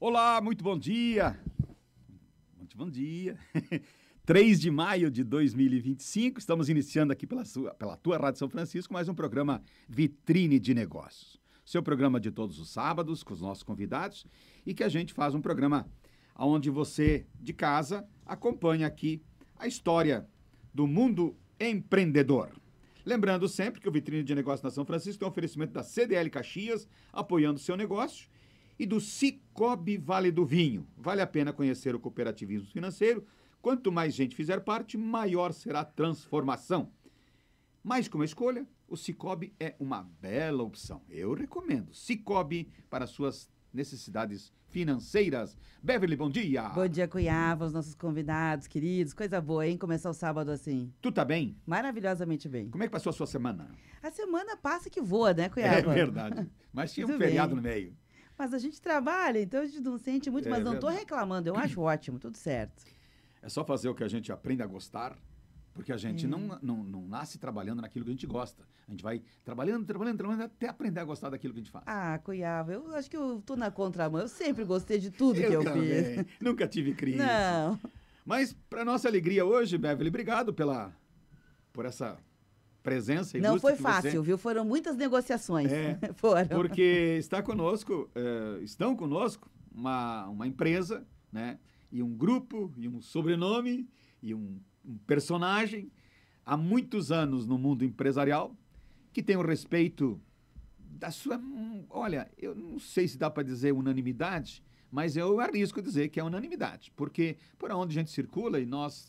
Olá, muito bom dia. Muito bom dia. 3 de maio de 2025, estamos iniciando aqui pela tua Rádio São Francisco mais um programa Vitrine de Negócios. Seu programa de todos os sábados com os nossos convidados e que a gente faz um programa onde você de casa acompanha aqui a história do mundo empreendedor. Lembrando sempre que o Vitrine de Negócios na São Francisco é um oferecimento da CDL Caxias, apoiando o seu negócio, e do Cicobi Vale do Vinho. Vale a pena conhecer o cooperativismo financeiro. Quanto mais gente fizer parte, maior será a transformação. Mais que uma escolha, o Cicobi é uma bela opção. Eu recomendo. Cicobi para suas necessidades financeiras. Beverly, bom dia. Bom dia, Cuiava, os nossos convidados queridos. Coisa boa, hein? Começar o sábado assim. Tu tá bem? Maravilhosamente bem. Como é que passou a sua semana? A semana passa que voa, né, Cuiava? É verdade. Mas tinha um feriado no meio. Mas a gente trabalha, então a gente não sente muito, mas não tô verdade. reclamando. Eu acho ótimo, tudo certo. É só fazer o que a gente aprende a gostar, porque a gente não nasce trabalhando naquilo que a gente gosta. A gente vai trabalhando até aprender a gostar daquilo que a gente faz. Ah, Cuiava, eu acho que eu tô na contramão. Eu sempre gostei de tudo que eu também. fiz. Nunca tive crise. Não. Mas, para nossa alegria hoje, Beverly, obrigado por essa presença ilustre. Não foi que fácil, você... viu? Foram muitas negociações. É, Foram. porque estão conosco uma empresa, né? E um grupo, e um sobrenome, e um personagem, há muitos anos no mundo empresarial, que tem o respeito da sua... Olha, eu não sei se dá para dizer unanimidade, mas eu arrisco dizer que é unanimidade, porque por onde a gente circula,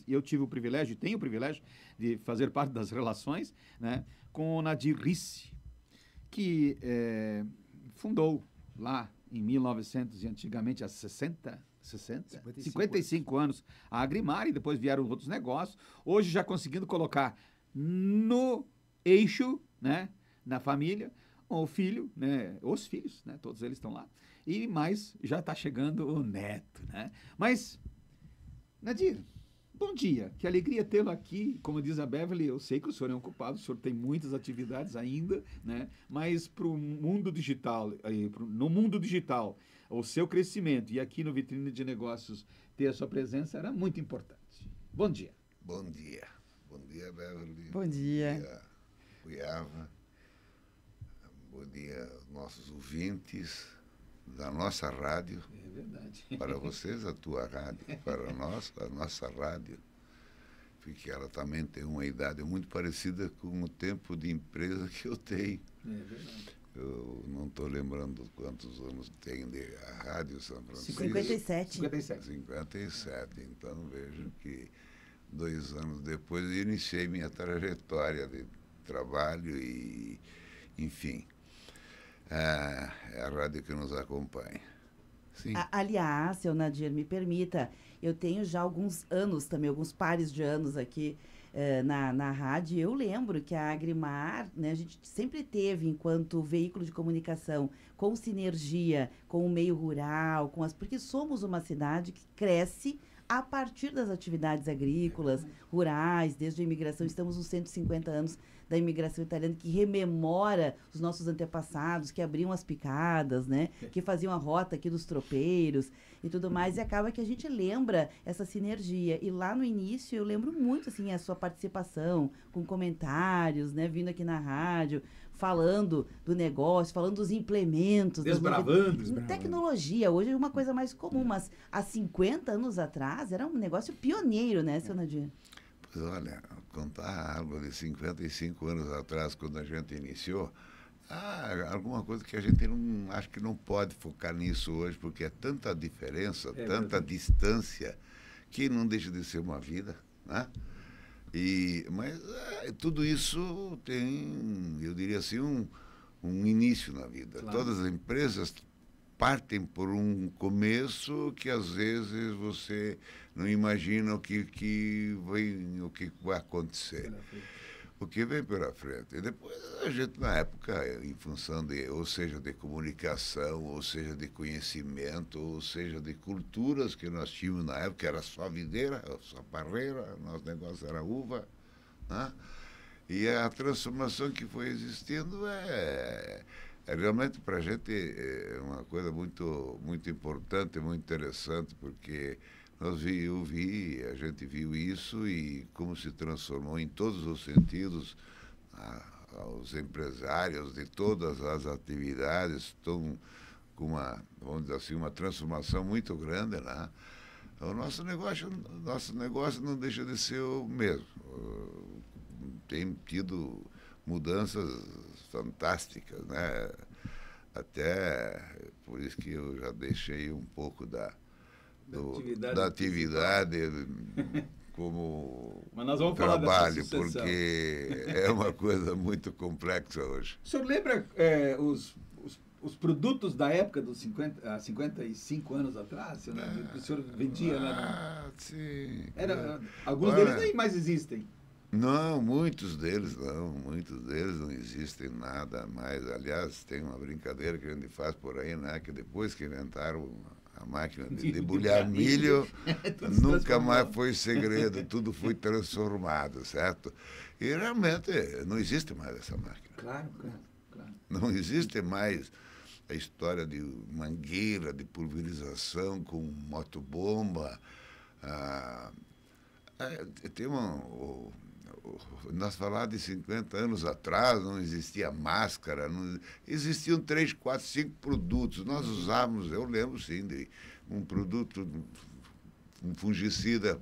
eu tive o privilégio, e tenho o privilégio de fazer parte das relações, né, com o Nadir Risse, que fundou lá em 1900 e antigamente há 55 anos a Agrimar, e depois vieram outros negócios, hoje já conseguindo colocar no eixo, né, na família, o filho, né, os filhos, né, todos eles estão lá, e mais já está chegando o neto, né? Mas, Nadir, bom dia, que alegria tê-lo aqui. Como diz a Beverly, eu sei que o senhor é ocupado, o senhor tem muitas atividades ainda, né? Mas para o mundo digital, no mundo digital, o seu crescimento e aqui no Vitrine de Negócios ter a sua presença era muito importante. Bom dia. Bom dia. Bom dia, Beverly. Bom dia. Bom dia, Cuiava. Bom dia, nossos ouvintes da nossa rádio. É verdade. Para vocês, a tua rádio. Para nós, a nossa rádio. Porque ela também tem uma idade muito parecida com o tempo de empresa que eu tenho. É verdade. Eu não estou lembrando quantos anos tem de a Rádio São Francisco. 57. 57. Então, vejo que 2 anos depois eu iniciei minha trajetória de trabalho e, enfim, é a rádio que nos acompanha. Sim. Aliás, seu Nadir, me permita, eu tenho já alguns anos também, alguns pares de anos aqui na rádio. Eu lembro que a Agrimar, né, a gente sempre teve, enquanto veículo de comunicação, com sinergia com o meio rural, porque somos uma cidade que cresce a partir das atividades agrícolas, rurais, desde a imigração. Estamos nos 150 anos da imigração italiana, que rememora os nossos antepassados, que abriam as picadas, né? Que faziam a rota aqui dos tropeiros e tudo mais. E acaba que a gente lembra essa sinergia. E lá no início eu lembro muito, assim, a sua participação, com comentários, né? Vindo aqui na rádio, falando do negócio, falando dos implementos. Desbravando. Tecnologia, hoje é uma coisa mais comum, mas há 50 anos atrás era um negócio pioneiro, né, seu Nadir? Pois olha, contar algo de 55 anos atrás, quando a gente iniciou, alguma coisa que a gente acho que não pode focar nisso hoje, porque é tanta diferença, tanta distância, que não deixa de ser uma vida, né? Mas tudo isso tem, eu diria assim, um início na vida. Claro. Todas as empresas partem por um começo que às vezes você não imagina o que vai acontecer. O que vem pela frente. E depois a gente, na época, em função ou seja de comunicação, ou seja de conhecimento, ou seja de culturas que nós tínhamos na época, era só videira, só parreira, nosso negócio era uva, né? E a transformação que foi existindo Realmente para a gente é uma coisa muito, muito importante, muito interessante, porque a gente viu isso e como se transformou em todos os sentidos. Os empresários de todas as atividades estão com uma, vamos dizer assim, uma transformação muito grande, né? O nosso negócio não deixa de ser o mesmo. Tem tido mudanças fantásticas, né? Até por isso que eu já deixei um pouco da atividade como Mas nós vamos trabalho, falar dessa porque é uma coisa muito complexa hoje. O senhor lembra os produtos da época dos 55 anos atrás? Que o senhor vendia lá? Sim. Alguns deles nem mais existem. Não, muitos deles não existem nada mais. Aliás, tem uma brincadeira que a gente faz por aí, né? Que depois que inventaram a máquina de debulhar milho, nunca mais foi segredo, tudo foi transformado, certo? E realmente não existe mais essa máquina. Claro. Não existe mais a história de mangueira, de pulverização com motobomba. Nós falávamos de 50 anos atrás, não existia máscara, não, existiam 3, 4, 5 produtos. Nós usávamos, eu lembro sim, de um produto, um fungicida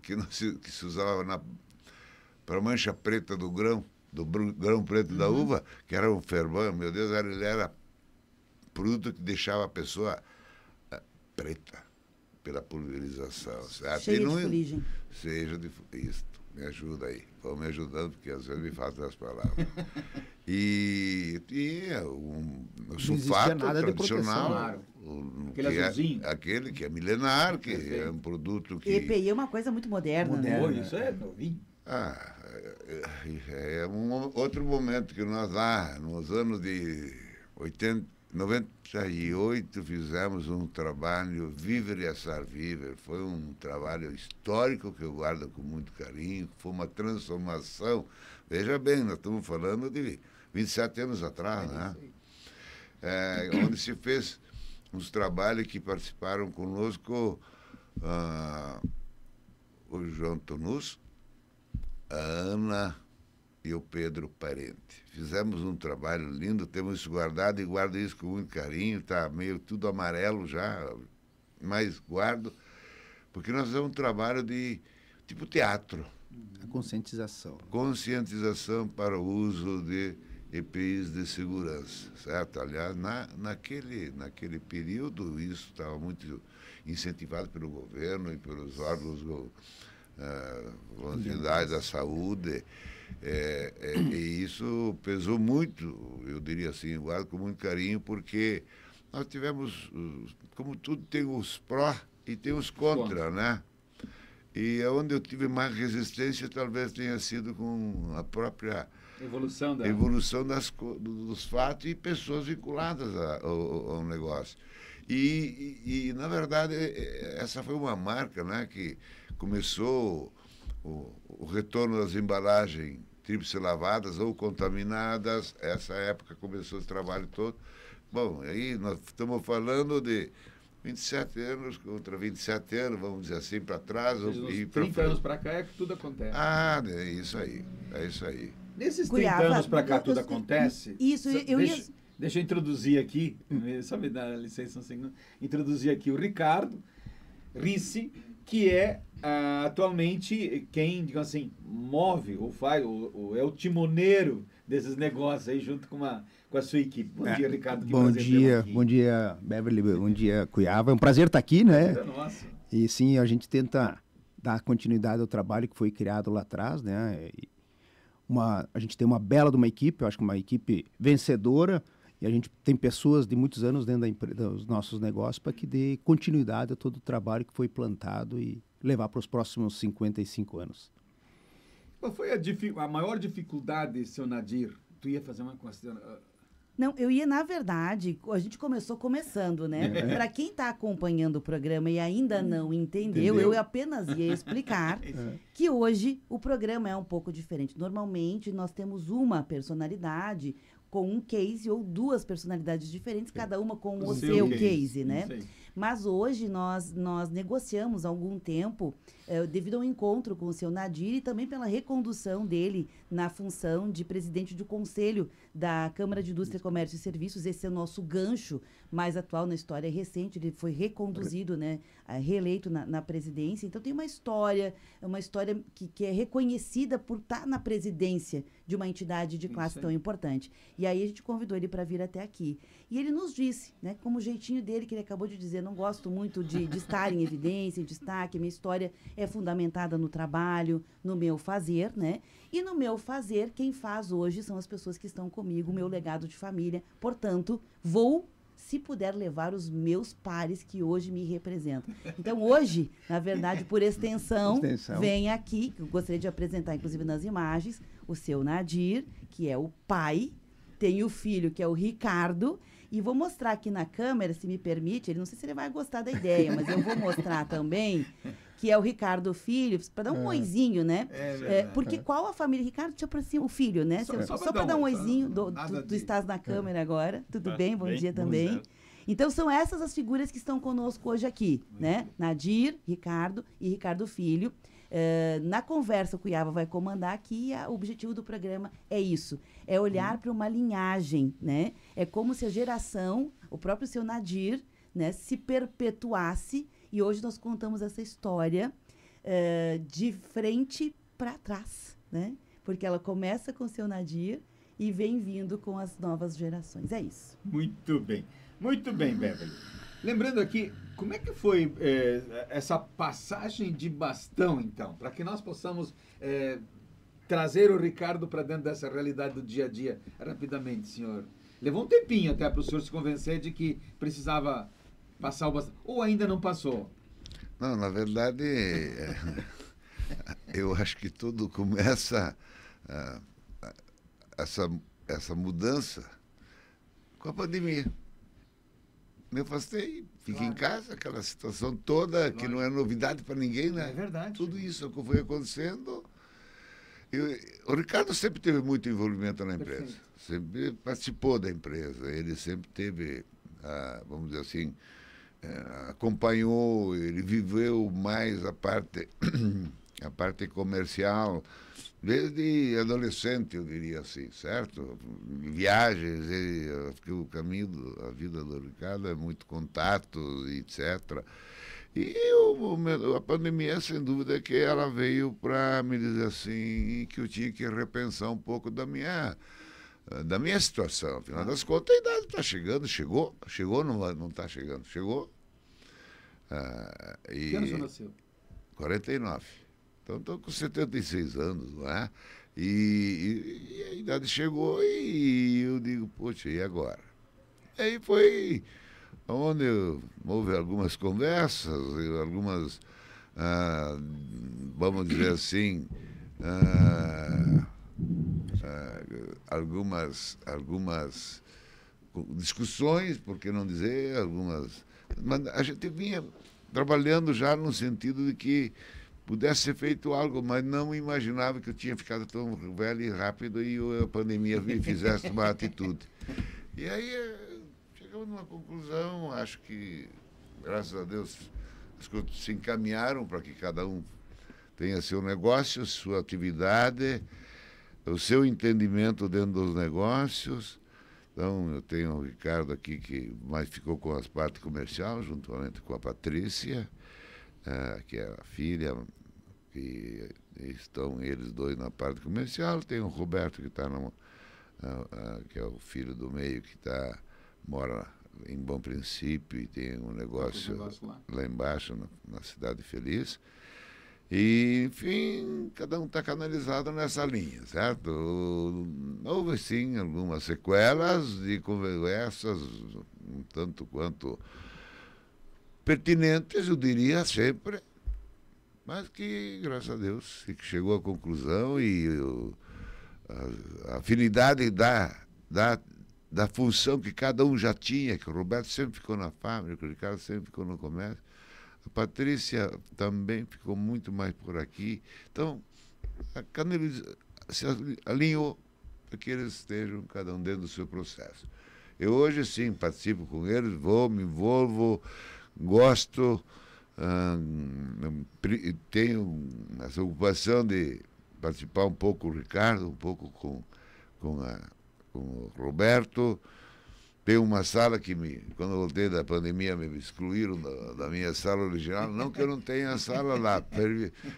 que se usava para a mancha preta do grão preto da uva, que era um fermão, meu Deus, ele era produto que deixava a pessoa preta pela pulverização, certo? Cheia de fuligem. Isso, me ajuda aí. Vão me ajudando, porque às vezes me faltam as palavras. E o sulfato tradicional, aquele que é milenar, que é um produto que... EPI é uma coisa muito moderna, né? Isso é novinho. É outro momento que nós lá, nos anos de 98, fizemos um trabalho, Viver e Assar Viver. Foi um trabalho histórico que eu guardo com muito carinho, foi uma transformação. Veja bem, nós estamos falando de 27 anos atrás, né? Onde se fez uns trabalhos que participaram conosco o João Tonus, a Ana e o Pedro Parente. Fizemos um trabalho lindo, temos isso guardado e guardo isso com muito carinho, está meio tudo amarelo já, mas guardo, porque nós fizemos um trabalho de tipo teatro. A conscientização. Conscientização para o uso de EPIs de segurança, certo? Aliás, naquele período, isso estava muito incentivado pelo governo e pelos órgãos da saúde, e isso pesou muito, eu diria assim, guardo com muito carinho, porque nós tivemos, como tudo tem os pró e tem os contra, né? E onde eu tive mais resistência talvez tenha sido com a própria evolução dos fatos e pessoas vinculadas ao negócio. E, na verdade, essa foi uma marca, né, que começou o retorno das embalagens tríplice lavadas ou contaminadas. Essa época começou esse trabalho todo. Bom, aí nós estamos falando de 27 anos contra 27 anos, vamos dizer assim, para trás. E 30 anos para cá é que tudo acontece. É isso aí. Nesses 30 anos para cá tudo acontece. Isso, Deixa eu introduzir aqui, só me dá licença um segundo, introduzir aqui o Ricardo Ricci, que é atualmente quem, digamos assim, move ou faz, ou é o timoneiro desses negócios aí junto com a sua equipe. Bom dia, Ricardo. Bom dia, Beverly. Bom dia, Cuiabá. É um prazer estar aqui, né? Nossa. E sim, a gente tenta dar continuidade ao trabalho que foi criado lá atrás, né? A gente tem uma bela de uma equipe, eu acho que uma equipe vencedora, e a gente tem pessoas de muitos anos dentro dos nossos negócios para que dê continuidade a todo o trabalho que foi plantado e levar para os próximos 55 anos. Qual foi a maior dificuldade, seu Nadir? Tu ia fazer uma questão... Não, eu ia, na verdade, a gente começando, né? Para quem está acompanhando o programa e ainda não entendeu, eu apenas ia explicar que hoje o programa é um pouco diferente. Normalmente, nós temos uma personalidade com um case ou duas personalidades diferentes, cada uma com o seu seu case, case, né? isso aí. Mas hoje nós negociamos há algum tempo, devido ao encontro com o seu Nadir e também pela recondução dele na função de presidente do Conselho da Câmara de Indústria, Comércio e Serviços. Esse é o nosso gancho mais atual na história recente. Ele foi reconduzido, né, reeleito na presidência. Então tem uma história que é reconhecida por estar na presidência de uma entidade de classe tão importante. E aí a gente convidou ele para vir até aqui. E ele nos disse, né, como o jeitinho dele, que ele acabou de dizer, não gosto muito de estar em evidência, em destaque, minha história é fundamentada no trabalho, no meu fazer, né? E no meu fazer, quem faz hoje são as pessoas que estão comigo, o meu legado de família. Portanto, vou, se puder, levar os meus pares que hoje me representam. Então, hoje, na verdade, por extensão, vem aqui, que eu gostaria de apresentar, inclusive nas imagens, o seu Nadir, que é o pai, tem o filho, que é o Ricardo, e vou mostrar aqui na câmera, se me permite, ele não sei se ele vai gostar da ideia, mas eu vou mostrar também, que é o Ricardo Filho, para dar um oizinho, né? Porque qual a família? Ricardo, te aproxima o filho, né? Só para dar um oizinho, tu estás na câmera agora, tudo bem? Bom dia também. Então, são essas as figuras que estão conosco hoje aqui, né? Nadir, Ricardo e Ricardo Filho. Na conversa, o Cuiava vai comandar aqui, o objetivo do programa é isso, é olhar para uma linhagem, né? É como se a geração, o próprio seu Nadir, né, se perpetuasse, e hoje nós contamos essa história de frente para trás, né? Porque ela começa com o seu Nadir e vem vindo com as novas gerações, é isso. Muito bem, Beverly. Lembrando aqui, como é que foi essa passagem de bastão, então? Para que nós possamos trazer o Ricardo para dentro dessa realidade do dia a dia rapidamente, senhor. Levou um tempinho até para o senhor se convencer de que precisava passar o bastão. Ou ainda não passou? Não, na verdade, eu acho que tudo começa, essa mudança, com a pandemia. Me afastei, fiquei em casa, aquela situação toda, que não é novidade para ninguém, né? É verdade. Tudo isso que foi acontecendo. O Ricardo sempre teve muito envolvimento na empresa. Perfeito. Sempre participou da empresa. Ele sempre teve, vamos dizer assim, acompanhou, ele viveu mais a parte comercial, desde adolescente, eu diria assim, certo? Viagens, porque o caminho, a vida do Ricardo é muito contato, etc. E a pandemia, sem dúvida, que ela veio para me dizer assim, que eu tinha que repensar um pouco da minha situação. Afinal das contas, a idade está chegando, chegou, não está chegando, chegou. Que ano você nasceu? 49. Então, estou com 76 anos, não é? E a idade chegou e eu digo, poxa, e agora? E aí foi onde houve algumas conversas, algumas, vamos dizer assim, algumas discussões, por que não dizer, mas a gente vinha trabalhando já no sentido de que pudesse ser feito algo, mas não imaginava que eu tinha ficado tão velho e rápido e a pandemia me fizesse uma atitude. E aí chegamos numa conclusão, acho que, graças a Deus, as coisas se encaminharam para que cada um tenha seu negócio, sua atividade, o seu entendimento dentro dos negócios. Então, eu tenho o Ricardo aqui, que mais ficou com as partes comerciais, juntamente com a Patrícia, que é a filha, que estão eles dois na parte comercial. Tem o Roberto, que está que é o filho do meio, que mora em Bom Princípio e tem um negócio lá embaixo, na Cidade Feliz. E, enfim, cada um está canalizado nessa linha, certo? Houve, sim, algumas sequelas de conversas, um tanto quanto pertinentes, eu diria sempre, mas que, graças a Deus, chegou à conclusão e a afinidade da função que cada um já tinha, que o Roberto sempre ficou na fábrica, o Ricardo sempre ficou no comércio, a Patrícia também ficou muito mais por aqui. Então, a se alinhou para que eles estejam cada um dentro do seu processo. Eu hoje sim participo com eles, me envolvo, gosto, tenho essa ocupação de participar um pouco com o Ricardo, um pouco com o Roberto. Tem uma sala que, quando eu voltei da pandemia, me excluíram da minha sala original. Não que eu não tenha sala lá,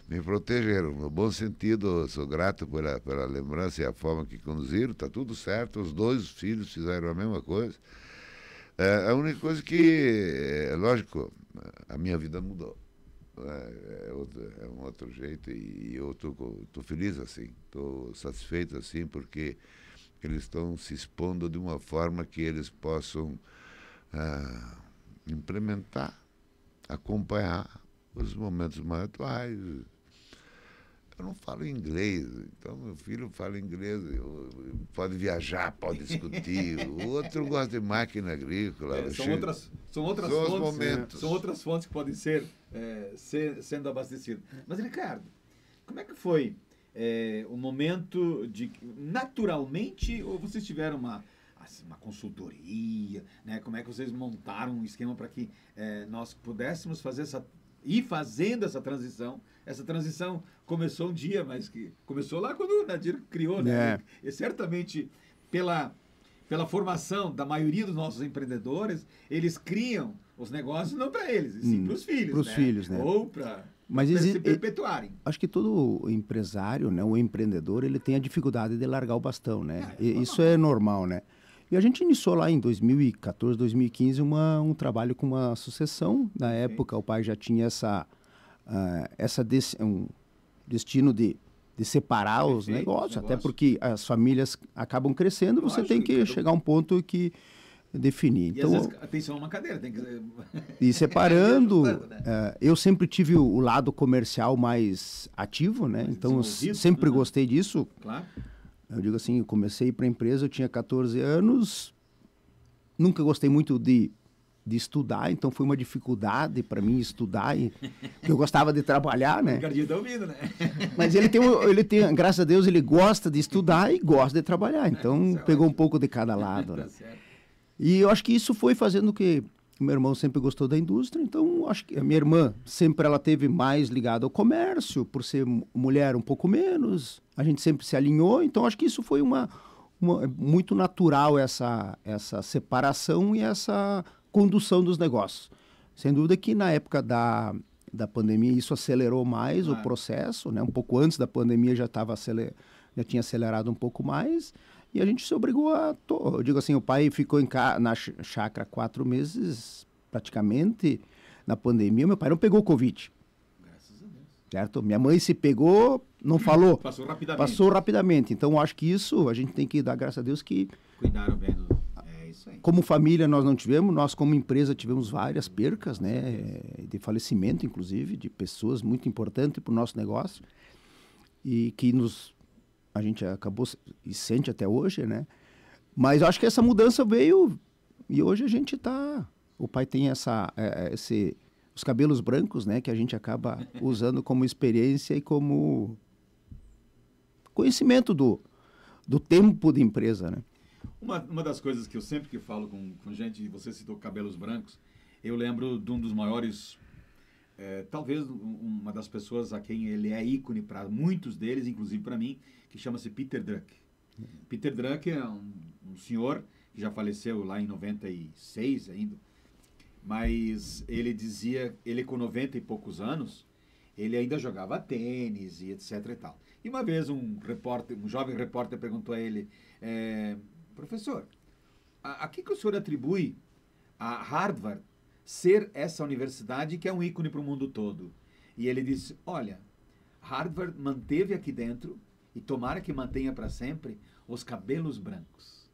me protegeram. No bom sentido, eu sou grato pela lembrança e a forma que conduziram. Está tudo certo, os 2 filhos fizeram a mesma coisa. A única coisa que, lógico, a minha vida mudou. É um outro jeito e eu estou feliz assim, estou satisfeito assim, porque eles estão se expondo de uma forma que eles possam implementar, acompanhar os momentos mais atuais. Eu não falo inglês, então meu filho fala inglês, pode viajar, pode discutir. O outro gosta de máquina agrícola. São outras fontes, são outras fontes que podem sendo abastecidas. Mas, Ricardo, como é que foi o momento de... Naturalmente, ou vocês tiveram uma consultoria, né? Como é que vocês montaram um esquema para que nós pudéssemos ir fazendo essa transição? Essa transição começou um dia, mas que começou lá quando o Nadir criou, né? E certamente pela formação da maioria dos nossos empreendedores, eles criam os negócios não para eles, sim para os filhos, para os filhos, né? Ou para se perpetuarem. Acho que todo empresário, né, o empreendedor, ele tem a dificuldade de largar o bastão, né? Isso é normal, né? E a gente iniciou lá em 2014, 2015 um trabalho com uma sucessão. Na época, o pai já tinha um destino de separar os negócios, até porque as famílias acabam crescendo, você tem que chegar a um ponto que definir. E então, às vezes, atenção a uma cadeira, tem que... E separando, eu sempre tive o lado comercial mais ativo, né? Então, eu sempre gostei disso. Claro. Eu digo assim, eu comecei para a empresa, eu tinha 14 anos, nunca gostei muito de estudar, então foi uma dificuldade para mim estudar, porque eu gostava de trabalhar, né? O Ricardinho tá ouvindo, né? Mas ele tem, graças a Deus, ele gosta de estudar e gosta de trabalhar, então pegou um pouco de cada lado, né? E eu acho que isso foi fazendo que meu irmão sempre gostou da indústria, então acho que a minha irmã sempre ela teve mais ligada ao comércio, por ser mulher um pouco menos, a gente sempre se alinhou, então acho que isso foi muito natural essa separação e essa condução dos negócios. Sem dúvida que na época da pandemia isso acelerou mais o processo, né? Um pouco antes da pandemia já tinha acelerado um pouco mais e a gente se obrigou eu digo assim, o pai ficou na chácara 4 meses praticamente na pandemia, meu pai não pegou Covid. Graças a Deus. Certo? Minha mãe se pegou, não falou. Passou rapidamente. Então eu acho que isso a gente tem que dar graças a Deus que cuidaram bem isso aí. Como família nós não tivemos, nós como empresa tivemos várias percas, né, de falecimento inclusive, de pessoas muito importantes para o nosso negócio e que a gente acabou e sente até hoje, né, mas eu acho que essa mudança veio e hoje a gente o pai tem os cabelos brancos, né, que a gente acaba usando como experiência e como conhecimento do tempo de empresa, né. Uma das coisas que eu sempre falo com gente, você citou cabelos brancos, eu lembro de um dos maiores, talvez uma das pessoas a quem ele é ícone para muitos deles, inclusive para mim, que chama-se Peter Drucker. Peter Drucker é um senhor que já faleceu lá em 96 ainda, mas ele dizia, ele com 90 e poucos anos, ele ainda jogava tênis e etc e tal. E uma vez um jovem repórter perguntou a ele, professor, a que o senhor atribui a Harvard ser essa universidade que é um ícone para o mundo todo? E ele disse, olha, Harvard manteve aqui dentro, e tomara que mantenha para sempre, os cabelos brancos.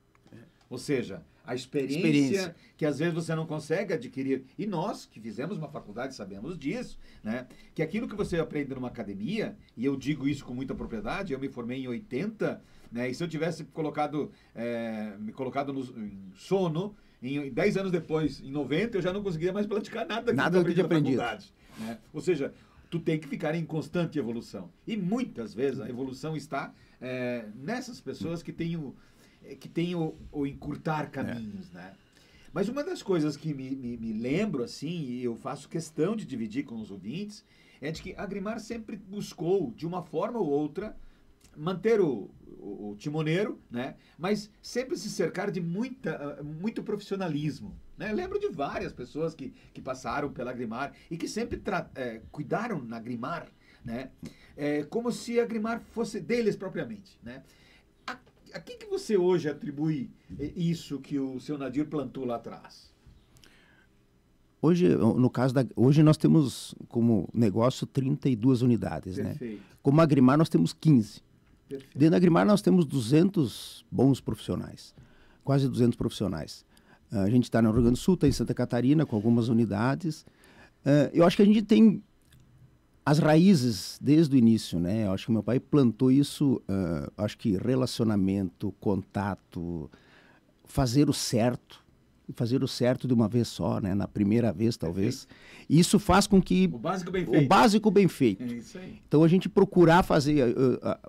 Ou seja, a experiência que às vezes você não consegue adquirir. E nós, que fizemos uma faculdade, sabemos disso, né? Que aquilo que você aprende numa academia, e eu digo isso com muita propriedade, eu me formei em 80, né? E se eu tivesse me colocado em sono, 10 anos depois, em 90, eu já não conseguia mais praticar nada do que eu tinha aprendido. Né? Ou seja, tu tem que ficar em constante evolução. E muitas vezes a evolução está nessas pessoas que têm o encurtar caminhos, né? Mas uma das coisas que me lembro, assim, e eu faço questão de dividir com os ouvintes, é de que a Agrimar sempre buscou, de uma forma ou outra, manter o timoneiro, né? Mas sempre se cercar de muito profissionalismo. Né? Eu lembro de várias pessoas que passaram pela Agrimar e que sempre cuidaram na Agrimar, né? Como se a Agrimar fosse deles propriamente. Né? A quem que você hoje atribui isso que o seu Nadir plantou lá atrás? Hoje, no caso hoje nós temos como negócio 32 unidades, Perfeito. né? Como Agrimar nós temos 15. Perfeito. Dentro da Agrimar nós temos 200 bons profissionais, quase 200 profissionais. A gente está no Rio Grande do Sul, está em Santa Catarina com algumas unidades. Eu acho que a gente tem as raízes desde o início, né? Eu acho que meu pai plantou isso, acho que relacionamento, contato, fazer o certo de uma vez só, né? Na primeira vez, talvez. E isso faz com que... O básico bem feito. O básico bem feito. É isso aí. Então, a gente procurar fazer,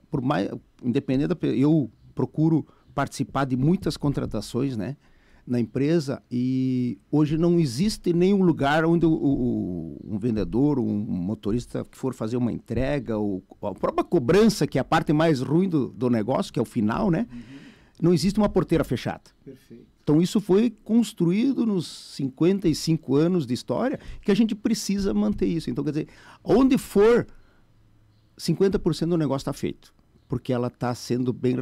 por mais, independente, eu procuro participar de muitas contratações, né? Na empresa, e hoje não existe nenhum lugar onde um vendedor, um motorista que for fazer uma entrega, ou a própria cobrança, que é a parte mais ruim do negócio, que é o final, né? Não existe uma porteira fechada. Perfeito. Então isso foi construído nos 55 anos de história, que a gente precisa manter isso. Então, quer dizer, onde for, 50% do negócio está feito, porque ela está sendo bem...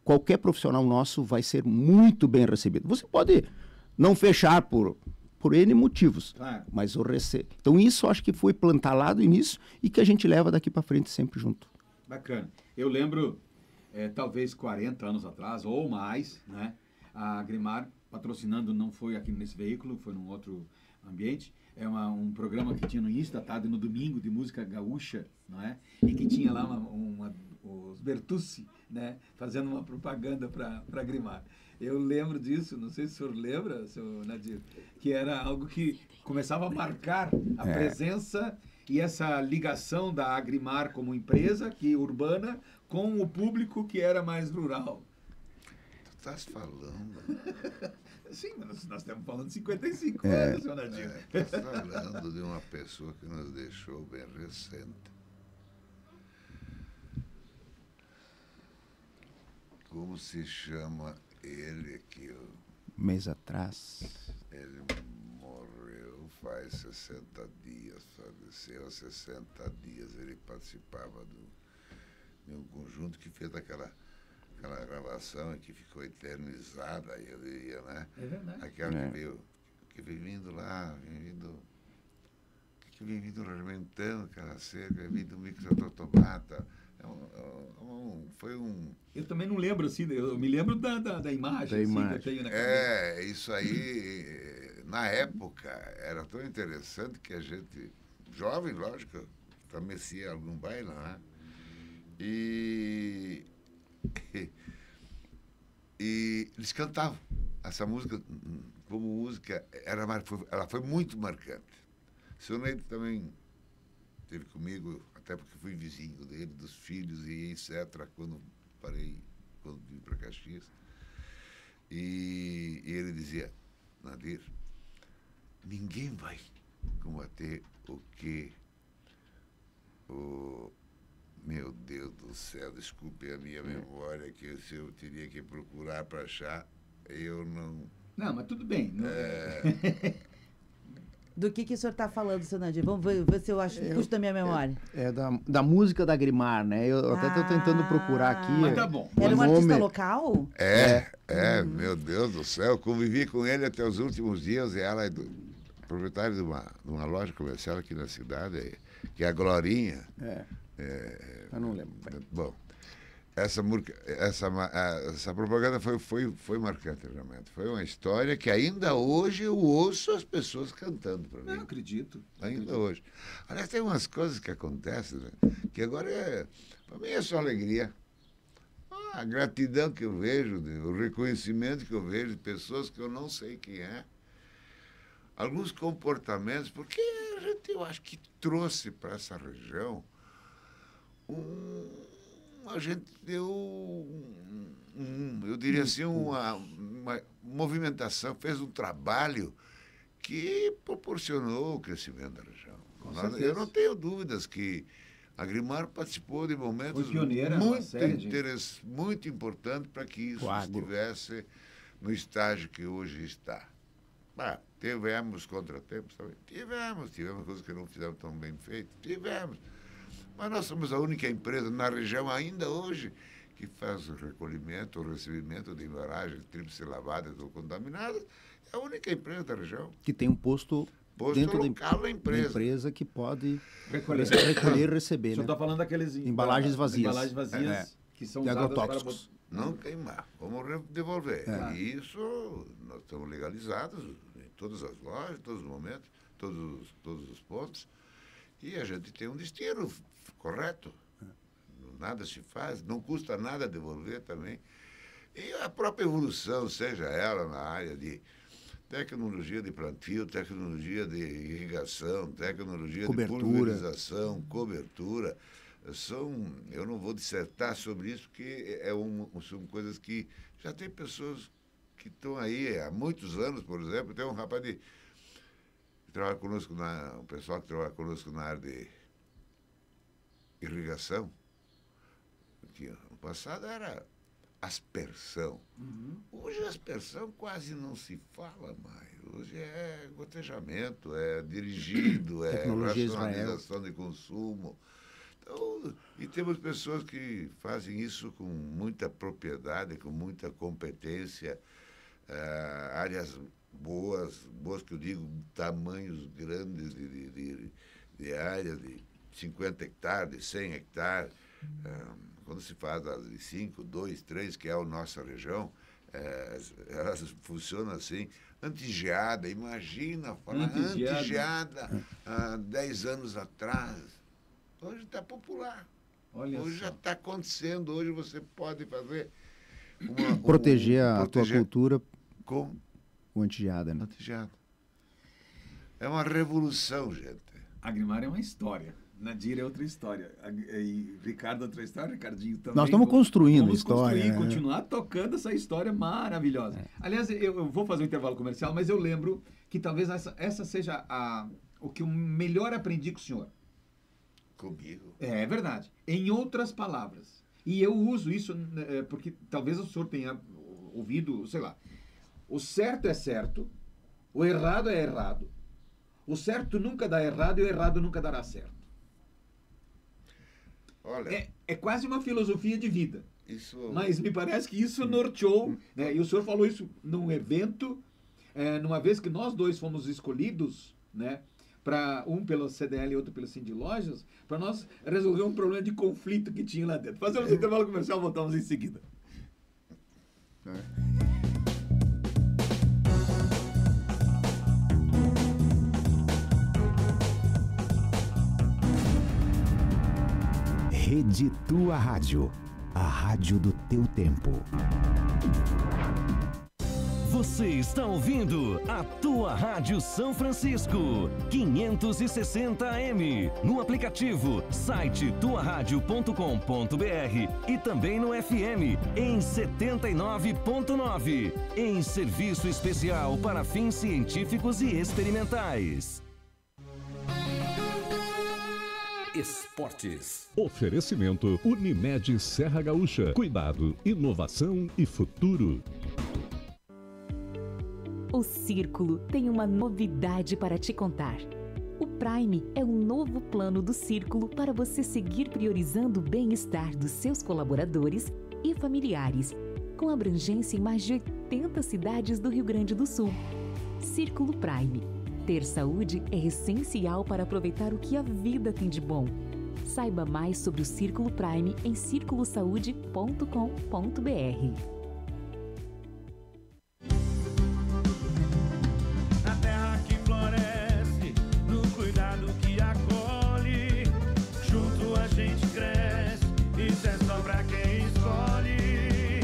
Qualquer profissional nosso vai ser muito bem recebido. Você pode não fechar por N motivos, Claro. mas o receber. Então isso acho que foi plantado lá do início e que a gente leva daqui para frente sempre junto. Bacana. Eu lembro, talvez 40 anos atrás, ou mais, né? A Agrimar patrocinando, não foi aqui nesse veículo, foi num outro ambiente. É um programa que tinha no início da tarde, no domingo, de música gaúcha, não é? E que tinha lá os Bertucci, né? Fazendo uma propaganda para Agrimar. Eu lembro disso, não sei se o senhor lembra, seu Nadir, que era algo que começava a marcar a presença e essa ligação da Agrimar como empresa que urbana com o público que era mais rural. Tu estás falando? Sim, mas nós estamos falando de 55 anos, seu Nadir. Estás falando de uma pessoa que nos deixou bem recente. Como se chama ele aqui? Mês atrás. Ele morreu faz 60 dias, faleceu há 60 dias. Ele participava de um conjunto que fez aquela gravação que ficou eternizada, eu diria, né? É verdade. Aquela que veio vindo lá, que vem vindo arrebentando aquela cerca, vem vindo microautomata. Foi um... Eu também não lembro, assim, eu me lembro da imagem, assim, que eu tenho na cabeça. Isso aí, na época, era tão interessante que a gente, jovem, lógico, conhecia algum baile, né? E eles cantavam essa música como música, ela foi muito marcante. O senhor Neide também esteve comigo, até porque fui vizinho dele, dos filhos e etc., quando vim para Caxias. E ele dizia, Nadir, ninguém vai combater o que meu Deus do céu, desculpe a minha memória, que eu teria que procurar para achar, eu não... Não, mas tudo bem. Não... Do que o senhor está falando, seu Nadir? Vamos ver se eu acho, puxo da minha memória. Da música da Agrimar, né? Eu até estou tentando procurar aqui. Mas tá bom. Era um artista local? Meu Deus do céu, convivi com ele até os últimos dias, ela é proprietária de uma loja comercial aqui na cidade, que é a Glorinha. Eu não lembro. Bom, essa propaganda foi marcante, realmente. Foi uma história que ainda hoje eu ouço as pessoas cantando para mim. Não acredito. Ainda hoje. Aliás, tem umas coisas que acontecem, né, que agora, para mim, é só alegria. A gratidão que eu vejo, o reconhecimento que eu vejo de pessoas que eu não sei quem é. Alguns comportamentos, porque eu acho que trouxe para essa região a gente deu, eu diria assim, uma movimentação, fez um trabalho que proporcionou o crescimento da região. Eu não tenho dúvidas que a Agrimar participou de momentos muito importantes para que isso estivesse no estágio que hoje está. Tivemos contratempos também. Tivemos coisas que não fizemos tão bem feitas. Tivemos. Mas nós somos a única empresa na região ainda hoje que faz o recolhimento, o recebimento de embalagens tríplice lavadas ou contaminadas. É a única empresa da região. Que tem um posto dentro local da empresa que pode recolher e receber. O senhor está falando daqueles embalagens vazias. Embalagens vazias que são usadas agrotóxicos. Não queimar, vamos devolver. E isso nós estamos legalizados em todas as lojas, em todos os momentos, todos os pontos. E a gente tem um destino correto. Nada se faz, não custa nada devolver também. E a própria evolução, seja ela na área de tecnologia de plantio, tecnologia de irrigação, tecnologia de pulverização, cobertura, eu não vou dissertar sobre isso, porque são coisas que já tem pessoas que estão aí há muitos anos, por exemplo. Tem um rapaz que trabalha conosco, um pessoal que trabalha conosco na área de irrigação, que no passado era aspersão. Hoje a aspersão quase não se fala mais. Hoje é gotejamento, é dirigido, é racionalização de consumo. Então, e temos pessoas que fazem isso com muita propriedade, com muita competência, áreas boas que eu digo, tamanhos grandes de áreas de 50 hectares, de 100 hectares. Quando se faz as de 5, 2, 3, que é a nossa região, elas funcionam assim. Antigeada, imagina falar antigeada há 10 anos atrás. Hoje está popular. Hoje já está acontecendo. Hoje você pode fazer proteger a tua cultura com o antigeada, né? Antigeada. É uma revolução, gente. Agrimar é uma história. Nadir é outra história. E Ricardo é outra história, Ricardinho também. Nós estamos construindo a história. Continuar tocando essa história maravilhosa. Aliás, eu vou fazer um intervalo comercial, mas eu lembro que talvez essa seja o que eu melhor aprendi com o senhor. Comigo? É verdade. Em outras palavras. E eu uso isso porque talvez o senhor tenha ouvido, sei lá, o certo é certo, o errado é errado. O certo nunca dá errado e o errado nunca dará certo. Olha, é quase uma filosofia de vida. Isso... Mas me parece que isso norteou, né? E o senhor falou isso num evento, numa vez que nós dois fomos escolhidos, né? Um pelo CDL e outro pelo Cindy Lojas, para nós resolver um problema de conflito que tinha lá dentro. Fazemos um intervalo comercial, voltamos em seguida. Rede Tua Rádio, a rádio do teu tempo. Você está ouvindo a Tua Rádio São Francisco, 560 AM, no aplicativo, site tuaradio.com.br e também no FM, em 79.9, em serviço especial para fins científicos e experimentais. Esportes. Oferecimento Unimed Serra Gaúcha. Cuidado, inovação e futuro. O Círculo tem uma novidade para te contar. O Prime é o novo plano do Círculo para você seguir priorizando o bem-estar dos seus colaboradores e familiares, com abrangência em mais de 80 cidades do Rio Grande do Sul. Círculo Prime. Ter saúde é essencial para aproveitar o que a vida tem de bom. Saiba mais sobre o Círculo Prime em circulosaude.com.br. A terra que floresce, no cuidado que acolhe, junto a gente cresce, isso é só pra quem escolhe.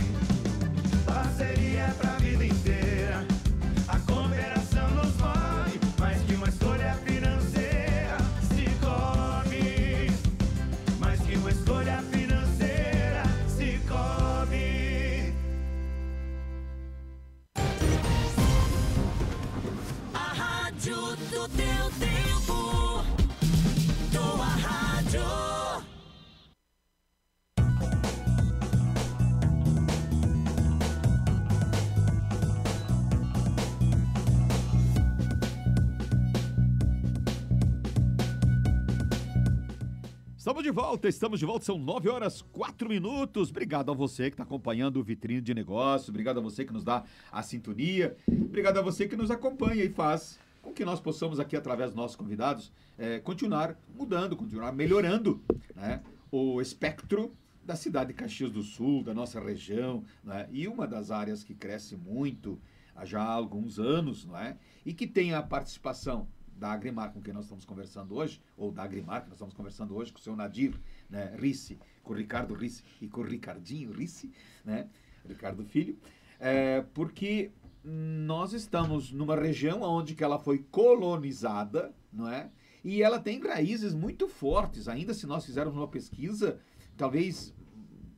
Parceria é pra vida inteira, a cooperação nos move, mais que uma escolha financeira. do teu tempo. Tua rádio. Estamos de volta, são 9h04. Obrigado a você que está acompanhando o Vitrine de Negócios, obrigado a você que nos dá a sintonia, obrigado a você que nos acompanha e faz com que nós possamos aqui, através dos nossos convidados, continuar mudando, continuar melhorando, né, o espectro da cidade de Caxias do Sul, da nossa região, né, e uma das áreas que cresce muito já há alguns anos, não é, e que tem a participação da Agrimar, com quem nós estamos conversando hoje, ou da Agrimar, que nós estamos conversando hoje, com o seu Nadir, né, Risse, com o Ricardo Risse e com o Ricardinho Risse, né, Ricardo Filho, porque nós estamos numa região onde que ela foi colonizada, não é? E ela tem raízes muito fortes, ainda se nós fizermos uma pesquisa, talvez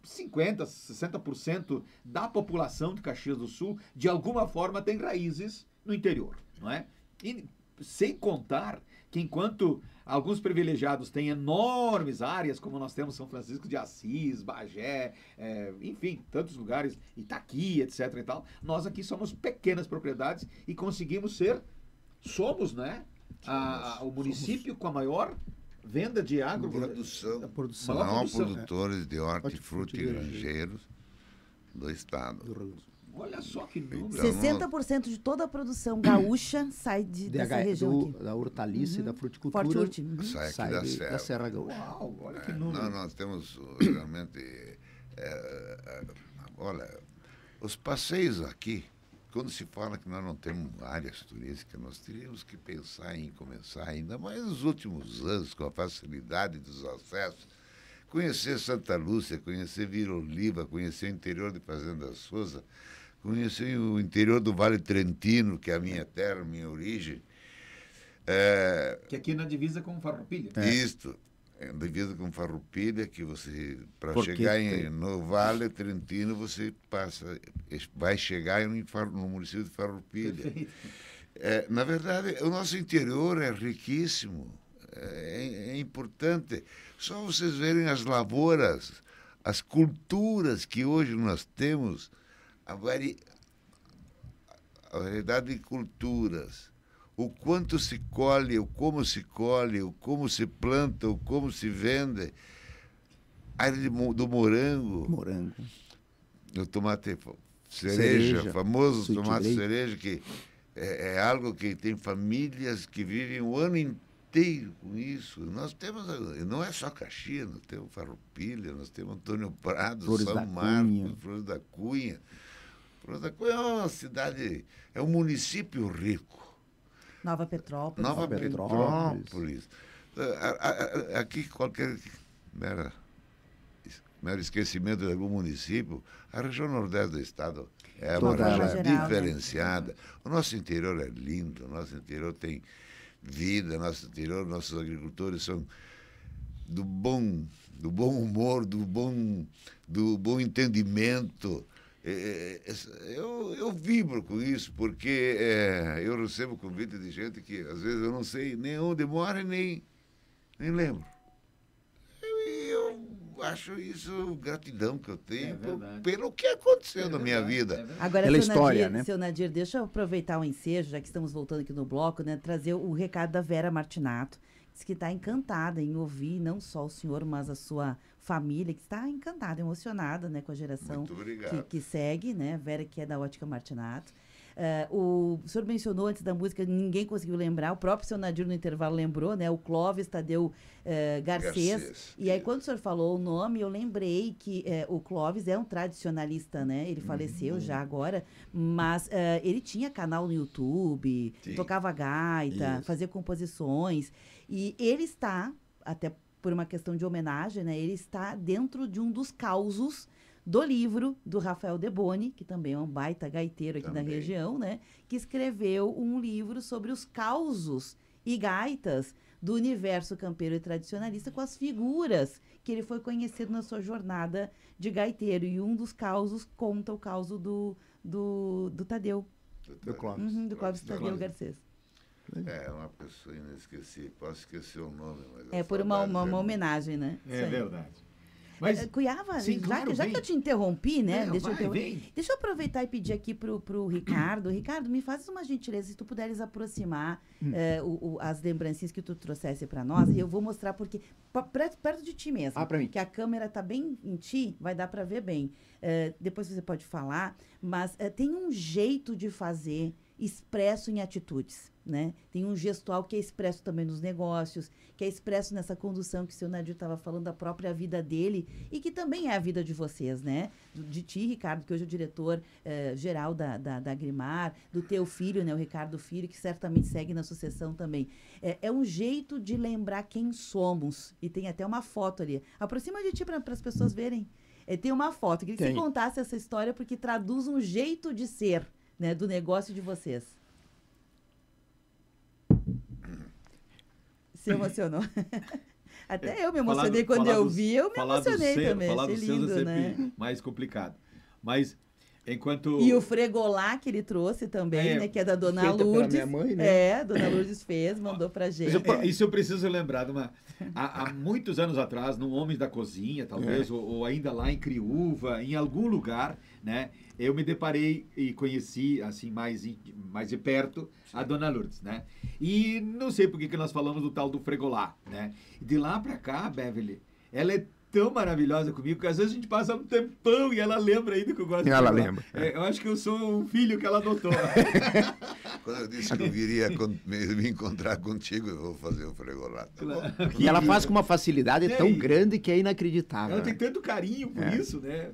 50%, 60% da população de Caxias do Sul, de alguma forma, tem raízes no interior, não é? E sem contar que enquanto alguns privilegiados têm enormes áreas, como nós temos São Francisco de Assis, Bagé, enfim, tantos lugares, Itaqui, etc. e tal, nós aqui somos pequenas propriedades e somos, né, o município com a maior venda de produção. Maior produtores de hortifruti e granjeiros do estado. Olha só que número. 60% de toda a produção gaúcha sai dessa região aqui. Da hortaliça e da fruticultura. Sai aqui da Serra Gaúcha. Uau, olha que número. Nós temos realmente... olha, os passeios aqui, quando se fala que nós não temos áreas turísticas, nós teríamos que pensar em começar, ainda mais nos últimos anos, com a facilidade dos acessos, conhecer Santa Lúcia, conhecer Vila Oliva, conhecer o interior de Fazenda Souza, conheci o interior do Vale Trentino, que é a minha terra, minha origem. Que aqui na divisa com Farroupilha. Isto, na divisa com Farroupilha, que você, para chegar no Vale Trentino, você vai chegar no município de Farroupilha. Na verdade, o nosso interior é riquíssimo, é importante. Só vocês verem as lavouras, as culturas que hoje nós temos, a variedade de culturas, o quanto se colhe, o como se planta, o como se vende, a área do morango, do tomate cereja, famoso tomate cereja, que é algo que tem famílias que vivem o ano inteiro com isso. Nós temos, não é só Caxias, nós temos Farroupilha, nós temos Antônio Prado, São Marcos, Flores da Cunha. Flores da Cunha é uma cidade, é um município rico. Nova Petrópolis. Aqui qualquer mero esquecimento de algum município, a região nordeste do estado é uma região diferenciada. O nosso interior é lindo, o nosso interior tem vida, nosso interior, nossos agricultores são do bom humor, do bom entendimento. Eu vibro com isso, porque eu recebo convite de gente que às vezes eu não sei nem onde mora, nem lembro. Eu acho isso gratidão que eu tenho pelo que aconteceu na minha vida. Agora, pela história, né? Seu Nadir, deixa eu aproveitar o ensejo, já que estamos voltando aqui no bloco, né? Trazer o recado da Vera Martinato, que está encantada em ouvir não só o senhor, mas a sua família, que está encantada, emocionada, né, com a geração que segue, né? Vera, que é da Ótica Martinato. O senhor mencionou antes da música, ninguém conseguiu lembrar, o próprio seu Nadir no intervalo lembrou, né? O Clóvis Tadeu Garcês. E aí, quando o senhor falou o nome, eu lembrei que o Clóvis é um tradicionalista, né? Ele faleceu já agora, mas ele tinha canal no YouTube, tocava gaita, fazia composições, e ele está, até por uma questão de homenagem, né? Ele está dentro de um dos causos do livro do Rafael Deboni, que também é um baita gaiteiro aqui da região, né? Que escreveu um livro sobre os causos e gaitas do universo campeiro e tradicionalista, com as figuras que ele foi conhecido na sua jornada de gaiteiro. E um dos causos conta o causo do Tadeu. Do Clóvis. Do Clóvis Tadeu Garcês. É uma pessoa inesquecível. Posso esquecer o nome, mas É por uma homenagem, né? Isso É aí. verdade. Mas, Cuiava, sim, já, claro, já vem. que eu te interrompi, né? Não, vai, vem. Deixa eu aproveitar e pedir aqui pro Ricardo. Ricardo, me faz uma gentileza, se tu puderes aproximar as lembrancinhas que tu trouxesse para nós. E eu vou mostrar porque... Perto de ti mesmo. Pra mim. Que a câmera tá bem em ti, vai dar para ver bem. Depois você pode falar. Mas tem um jeito de fazer expresso em atitudes, né? Tem um gestual que é expresso também nos negócios, que é expresso nessa condução que o seu Nadir estava falando da própria vida dele e que também é a vida de vocês, né? De ti, Ricardo, que hoje é o diretor geral da Agrimar, do teu filho, né? O Ricardo Filho, que certamente segue na sucessão também. É um jeito de lembrar quem somos. E tem até uma foto ali. Aproxima de ti para as pessoas verem. Tem uma foto. Queria que você contasse essa história porque traduz um jeito de ser, né, do negócio de vocês. Se emocionou. Até eu me emocionei quando eu vi, eu me emocionei também. Falar Achei dos seus lindo, é né? sempre mais complicado. Mas, enquanto... E o fregolá que ele trouxe também, né? Que é da Dona feita pela Lourdes. minha mãe, né? A Dona Lourdes fez, mandou pra gente. Isso eu preciso lembrar de há muitos anos atrás, no Homens da Cozinha, talvez, ou ainda lá em Criúva, em algum lugar, né? Eu me deparei e conheci, assim, mais de perto, a Dona Lourdes, né? E não sei por que nós falamos do tal do fregolá, né? De lá pra cá, Beverly, ela é tão maravilhosa comigo que às vezes a gente passa um tempão e ela lembra ainda que eu gosto de Ela fregolá. lembra. Eu acho que eu sou um filho que ela adotou. Quando eu disse que eu viria me encontrar contigo, eu vou fazer o fregolá. Tá bom? E ela faz com uma facilidade tão grande que é inacreditável. Ela né? tem tanto carinho por isso, né?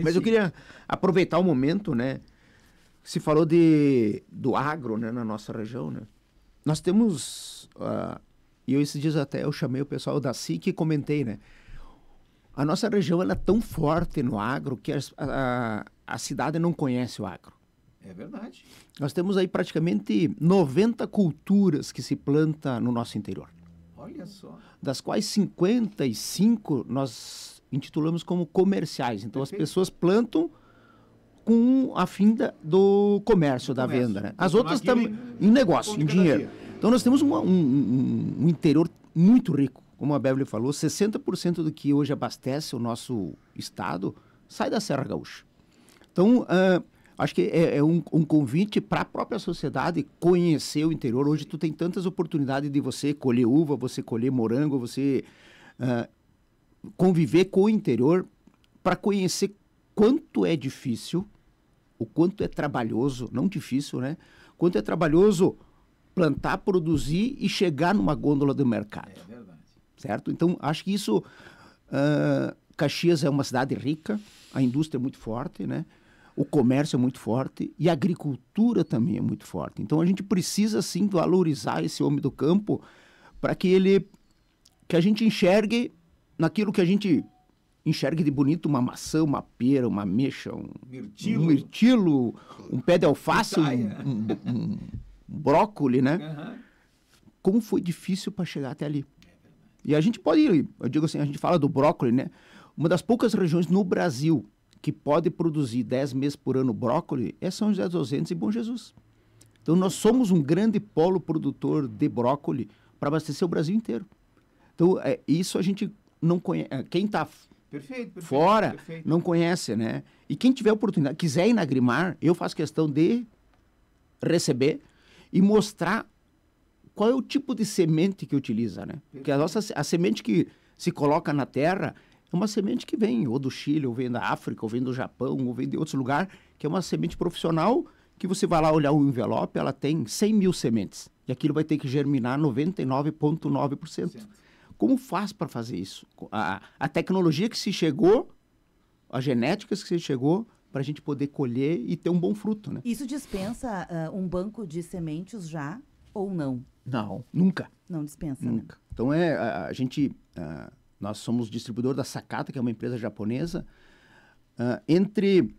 Mas eu queria aproveitar o momento, né? Se falou do agro, né, na nossa região, né? Nós temos, e esses dias até eu chamei o pessoal da SIC e comentei, né? A nossa região ela é tão forte no agro que a cidade não conhece o agro. É verdade. Nós temos aí praticamente 90 culturas que se planta no nosso interior. Olha só. Das quais 55 nós intitulamos como comerciais. Então, Perfeito. as pessoas plantam com a fim do comércio, da venda. Né? As outras estão em negócio, em dinheiro. Então, nós temos um interior muito rico. Como a Beverly falou, 60% do que hoje abastece o nosso estado sai da Serra Gaúcha. Então, acho que é um convite para a própria sociedade conhecer o interior. Hoje tu tem tantas oportunidades de você colher uva, você colher morango, você conviver com o interior para conhecer quanto é difícil, o quanto é trabalhoso, não difícil, né? Quanto é trabalhoso plantar, produzir e chegar numa gôndola do mercado. É verdade. Certo? Então, acho que isso... Caxias é uma cidade rica, a indústria é muito forte, né? O comércio é muito forte e a agricultura também é muito forte. Então, a gente precisa, sim, valorizar esse homem do campo para que a gente enxergue naquilo que a gente enxergue de bonito, uma maçã, uma pera, uma ameixa, um mirtilo, um pé de alface, um brócoli, né? Uhum. Como foi difícil para chegar até ali. E a gente pode ir, eu digo assim, a gente fala do brócoli, né? Uma das poucas regiões no Brasil que pode produzir 10 meses por ano brócoli é São José dos Ausentes e Bom Jesus. Então, nós somos um grande polo produtor de brócoli para abastecer o Brasil inteiro. Então, isso a gente não conhece. Quem está fora não conhece, né? E quem tiver oportunidade, quiser ir na Agrimar, eu faço questão de receber e mostrar qual é o tipo de semente que utiliza, né? Porque a semente que se coloca na terra é uma semente que vem ou do Chile, ou vem da África, ou vem do Japão, ou vem de outros lugares, que é uma semente profissional que você vai lá olhar o envelope, ela tem 100 mil sementes. E aquilo vai ter que germinar 99,9%. Como faz para fazer isso? A tecnologia que se chegou, as genéticas que se chegou, para a gente poder colher e ter um bom fruto, né? Isso dispensa um banco de sementes já ou não? Não, nunca. Não dispensa, nunca. Né? Então, nós somos distribuidor da Sakata, que é uma empresa japonesa. Entre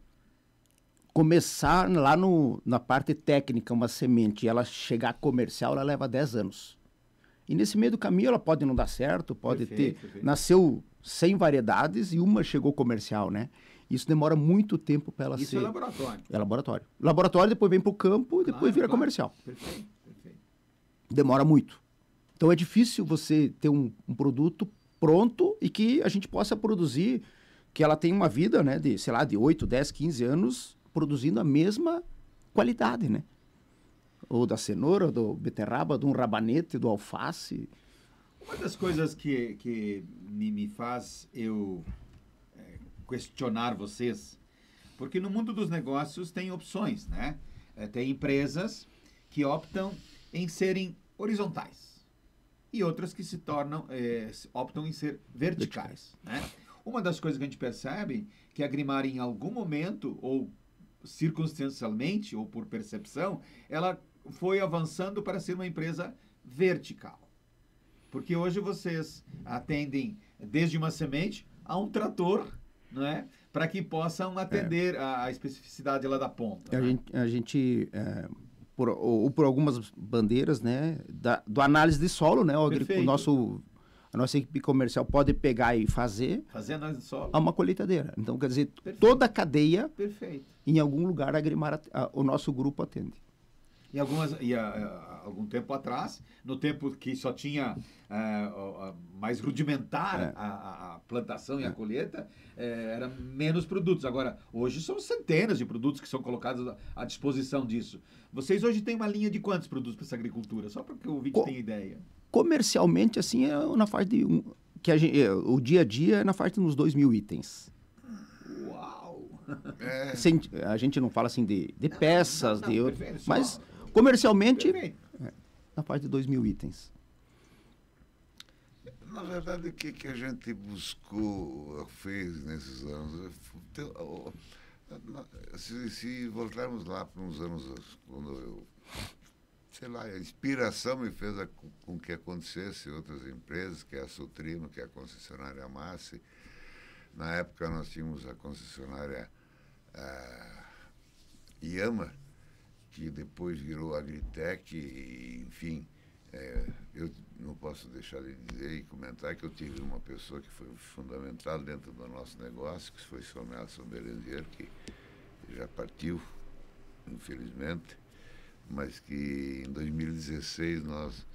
começar lá na parte técnica, uma semente, e ela chegar comercial, ela leva 10 anos. E nesse meio do caminho, ela pode não dar certo, pode Perfeito. Nasceu 100 variedades e uma chegou comercial, né? Isso demora muito tempo para ela ser... Isso é laboratório. É laboratório. Laboratório, depois vem para o campo e depois vira comercial. Perfeito. demora muito. Então é difícil você ter um produto pronto e que a gente possa produzir, que ela tenha uma vida, né, de, sei lá, de 8, 10, 15 anos produzindo a mesma qualidade, né? Ou da cenoura, do beterraba, do rabanete, do alface. Uma das coisas que me faz eu questionar vocês, porque no mundo dos negócios tem opções, né? Tem empresas que optam em serem horizontais e outras que se tornam, optam em ser verticais, né? Uma das coisas que a gente percebe que a Agrimar, em algum momento, ou circunstancialmente, ou por percepção, ela foi avançando para ser uma empresa vertical. Porque hoje vocês atendem desde uma semente a um trator, não é? Para que possam atender a especificidade lá da ponta. A gente por algumas bandeiras, né, do análise de solo, né? A nossa equipe comercial pode pegar e fazer análise de solo a uma colheitadeira. Então, quer dizer, toda a cadeia, perfeito, em algum lugar, a Agrimar, o nosso grupo atende. Algum tempo atrás, no tempo que só tinha mais rudimentar a plantação e a colheita, era menos produtos. Agora, hoje são centenas de produtos que são colocados à disposição disso. Vocês hoje têm uma linha de quantos produtos para essa agricultura? Só para que o ouvinte tenha ideia. Comercialmente, assim, é na faixa de... o dia a dia é na faixa de uns 2.000 itens. Uau! A gente não fala assim de peças, perfeito, mas comercialmente, na faixa de 2.000 itens. Na verdade, o que a gente buscou, fez nesses anos, se voltarmos lá para uns anos, quando eu, sei lá, a inspiração me fez com que acontecesse outras empresas, que é a Sutrino, que é a concessionária Massi. Na época nós tínhamos a concessionária Iama, que depois virou Agritec, e, enfim, eu não posso deixar de dizer e comentar que eu tive uma pessoa que foi fundamental dentro do nosso negócio, que foi o senhor Nelson Berendier, que já partiu, infelizmente, mas que em 2016 nós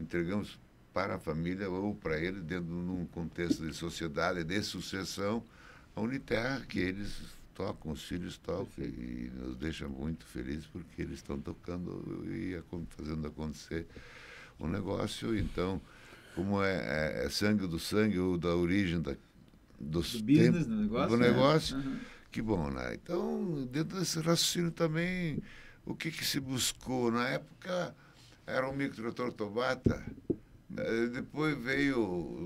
entregamos para a família ou para ele, dentro de um contexto de sociedade, de sucessão, a Uniterra, que eles tocam, os filhos tocam, e nos deixa muito felizes porque eles estão tocando e fazendo acontecer o negócio. Então, como é sangue do sangue, ou da origem do business, do negócio, que bom, né? Então, dentro desse raciocínio também, o que se buscou? Na época, era um microtrator Tobata, depois veio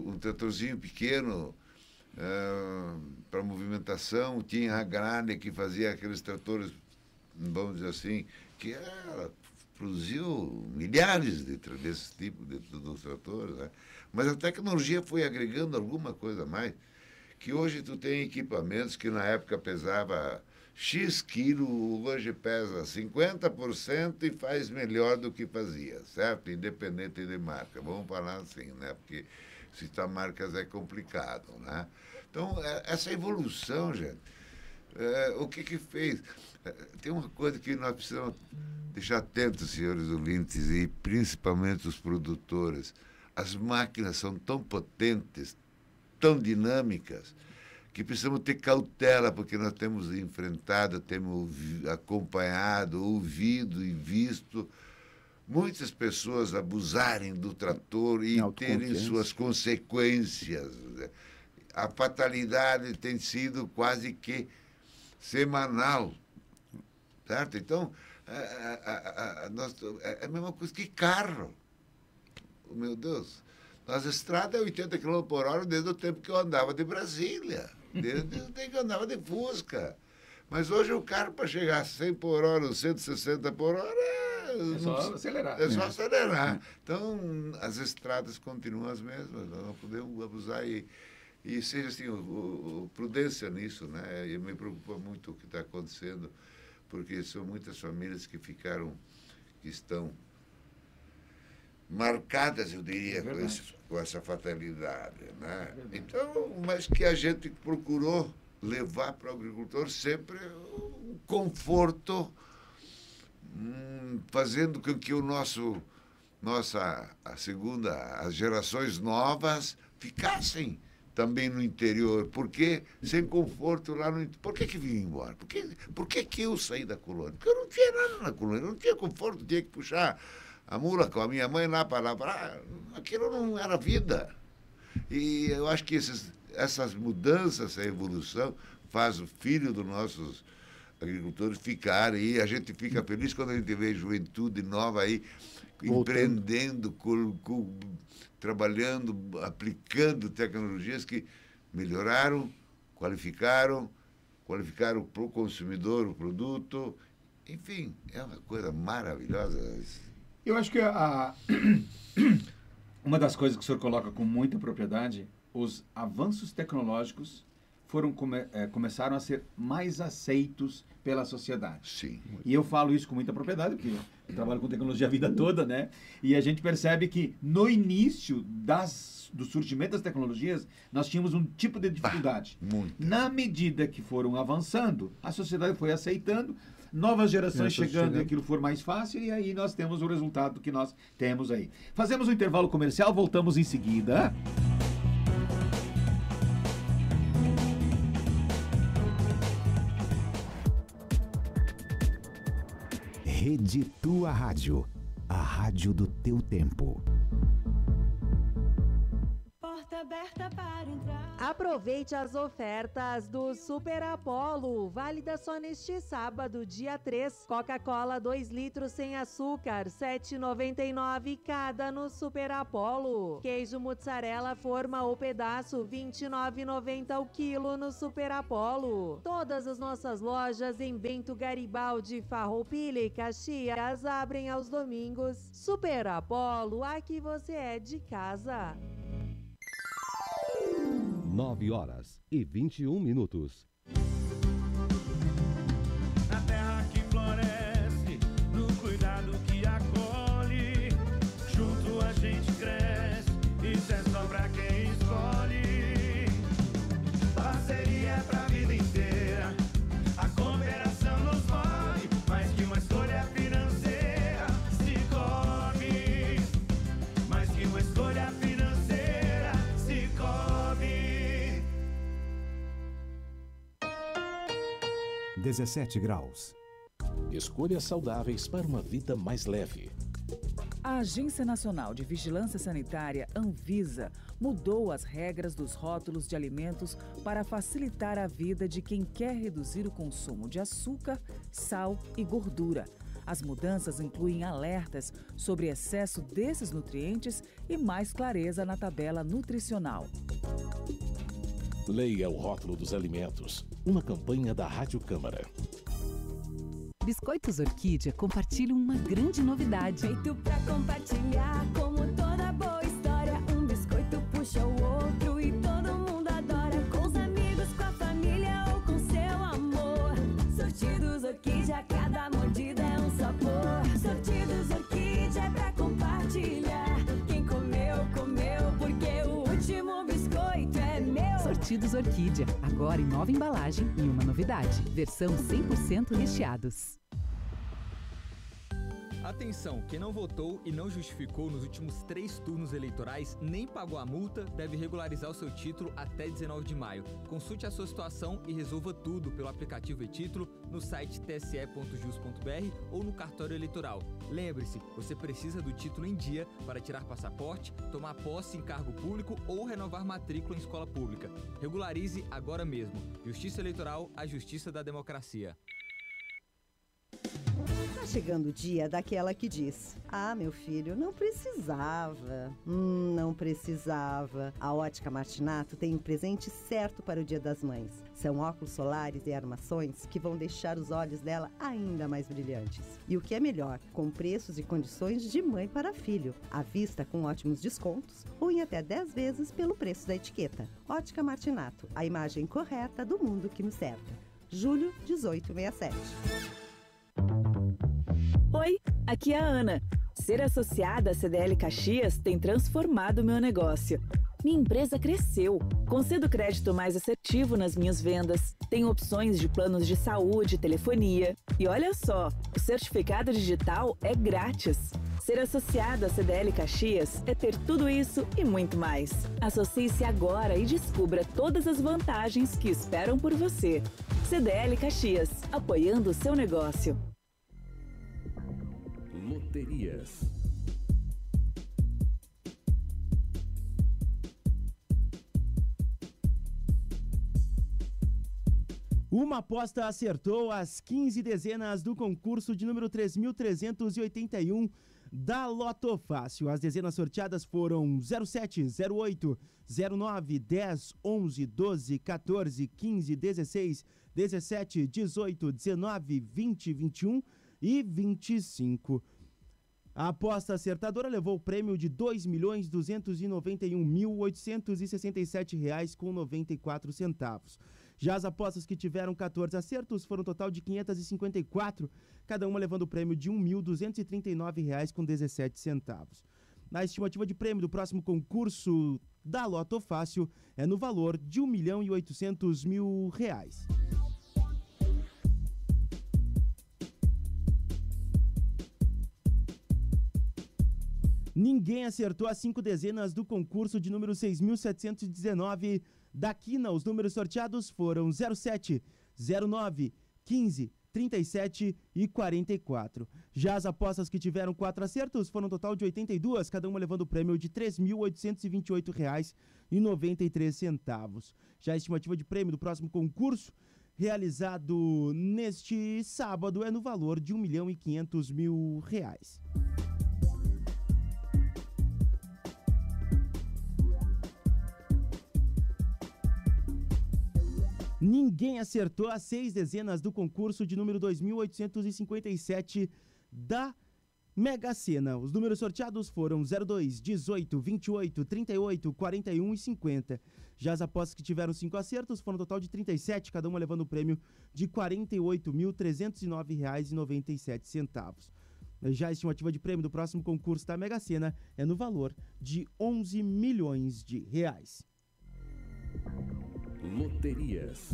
um tratorzinho pequeno, para movimentação, tinha a Grane, que fazia aqueles tratores, vamos dizer assim, que produziu milhares desse tipo dos tratores, né? Mas a tecnologia foi agregando alguma coisa a mais, que hoje tu tem equipamentos que na época pesava X quilo, hoje pesa 50% e faz melhor do que fazia, certo? Independente de marca. Vamos falar assim, né? Porque citar marcas é complicado, né? Então, essa evolução, gente, o que fez? Tem uma coisa que nós precisamos deixar atentos, senhores ouvintes, e principalmente os produtores. As máquinas são tão potentes, tão dinâmicas, que precisamos ter cautela, porque nós temos enfrentado, temos acompanhado, ouvido e visto muitas pessoas abusarem do trator e terem suas consequências. A fatalidade tem sido quase que semanal, certo? Então, é a mesma coisa que carro. Oh, meu Deus, nas estradas é 80 km por hora desde o tempo que eu andava de Brasília, desde o tempo que eu andava de Fusca. Mas hoje o carro, para chegar a 100 por hora, 160 por hora, é só acelerar. É só acelerar. Então, as estradas continuam as mesmas, nós não podemos abusar e seja assim, prudência nisso, né? E me preocupa muito o que está acontecendo, porque são muitas famílias que estão marcadas, eu diria, com essa fatalidade, né? Então, mas que a gente procurou levar para o agricultor sempre um conforto, fazendo com que o nosso as gerações novas ficassem também no interior, porque sem conforto lá no interior. Por que vim embora? Por que eu saí da colônia? Porque eu não tinha nada na colônia, eu não tinha conforto, tinha que puxar a mula com a minha mãe lá para lá. Aquilo não era vida. E eu acho que essas mudanças, essa evolução, faz o filho dos nossos agricultores ficarem aí. A gente fica feliz quando a gente vê juventude nova aí, empreendendo, trabalhando, aplicando tecnologias que melhoraram, qualificaram para o consumidor o produto. Enfim, é uma coisa maravilhosa. Eu acho que uma das coisas que o senhor coloca com muita propriedade, os avanços tecnológicos começaram a ser mais aceitos pela sociedade. Sim. E eu falo isso com muita propriedade, porque eu trabalho com tecnologia a vida toda, né? E a gente percebe que no início do surgimento das tecnologias, nós tínhamos um tipo de dificuldade. Na medida que foram avançando, a sociedade foi aceitando, novas gerações chegando e aquilo for mais fácil, e aí nós temos o resultado que nós temos aí. Fazemos um intervalo comercial, voltamos em seguida. Rede Tua Rádio, a rádio do teu tempo. Porta aberta para entrar. Aproveite as ofertas do Super Apollo, válida só neste sábado, dia 3. Coca-Cola 2 litros sem açúcar, R$ 7,99 cada no Super Apollo. Queijo mussarela forma ou pedaço, R$ 29,90 o quilo no Super Apollo. Todas as nossas lojas em Bento Garibaldi, Farroupilha e Caxias abrem aos domingos. Super Apollo, aqui você é de casa. 9h21. Na terra que floresce, no cuidado que acolhe, junto a gente cresce, isso é só pra quem escolhe. Parceria é pra vida inteira, a cooperação nos move, mais que uma escolha financeira, Cicobi, mais que uma escolha financeira, Cicobi. 17 graus. Escolhas saudáveis para uma vida mais leve. A Agência Nacional de Vigilância Sanitária, Anvisa, mudou as regras dos rótulos de alimentos para facilitar a vida de quem quer reduzir o consumo de açúcar, sal e gordura. As mudanças incluem alertas sobre excesso desses nutrientes e mais clareza na tabela nutricional. Leia o rótulo dos alimentos. Uma campanha da Rádio Câmara. Biscoitos Orquídea compartilham uma grande novidade. Feito pra compartilhar, como toda boa história. Um biscoito puxa o outro e todo mundo adora. Com os amigos, com a família ou com seu amor. Sortidos Orquídea, cada mordida é um sabor. Sortidos Orquídea é pra compartilhar. Quem comeu, comeu, porque o último biscoito é meu. Sortidos Orquídea, agora em nova embalagem e uma novidade. Versão 100% recheados. Atenção, quem não votou e não justificou nos últimos 3 turnos eleitorais nem pagou a multa deve regularizar o seu título até 19 de maio. Consulte a sua situação e resolva tudo pelo aplicativo e-Título, no site tse.jus.br ou no cartório eleitoral. Lembre-se, você precisa do título em dia para tirar passaporte, tomar posse em cargo público ou renovar matrícula em escola pública. Regularize agora mesmo. Justiça Eleitoral, a justiça da democracia. Tá chegando o dia daquela que diz: ah, meu filho, não precisava. Não precisava. A Ótica Martinato tem um presente certo para o Dia das Mães. São óculos solares e armações que vão deixar os olhos dela ainda mais brilhantes. E o que é melhor, com preços e condições de mãe para filho. À vista com ótimos descontos ou em até 10 vezes pelo preço da etiqueta. Ótica Martinato, a imagem correta do mundo que nos cerca. Julho 1867. Oi, aqui é a Ana. Ser associada à CDL Caxias tem transformado meu negócio. Minha empresa cresceu. Concedo crédito mais assertivo nas minhas vendas. Tenho opções de planos de saúde e telefonia. E olha só, o certificado digital é grátis. Ser associado à CDL Caxias é ter tudo isso e muito mais. Associe-se agora e descubra todas as vantagens que esperam por você. CDL Caxias, apoiando o seu negócio. Loterias. Uma aposta acertou as 15 dezenas do concurso de número 3.381 da Loto Fácil. As dezenas sorteadas foram 07, 08, 09, 10, 11, 12, 14, 15, 16, 17, 18, 19, 20, 21 e 25. A aposta acertadora levou o prêmio de R$ 2.291.867,94. Já as apostas que tiveram 14 acertos foram um total de 554, cada uma levando o prêmio de R$ 1.239,17. A estimativa de prêmio do próximo concurso da Loto Fácil é no valor de R$ 1.800.000. Ninguém acertou as 5 dezenas do concurso de número 6.719 da Quina. Os números sorteados foram 07, 09, 15, 37 e 44. Já as apostas que tiveram 4 acertos foram um total de 82, cada uma levando o prêmio de R$ 3.828,93. Já a estimativa de prêmio do próximo concurso, realizado neste sábado, é no valor de R$ 1.500.000. Ninguém acertou as 6 dezenas do concurso de número 2.857 da Mega Sena. Os números sorteados foram 02, 18, 28, 38, 41 e 50. Já as apostas que tiveram 5 acertos foram um total de 37, cada uma levando o prêmio de R$ 48.309,97. Já a estimativa de prêmio do próximo concurso da Mega Sena é no valor de R$ 11 milhões. Loterias.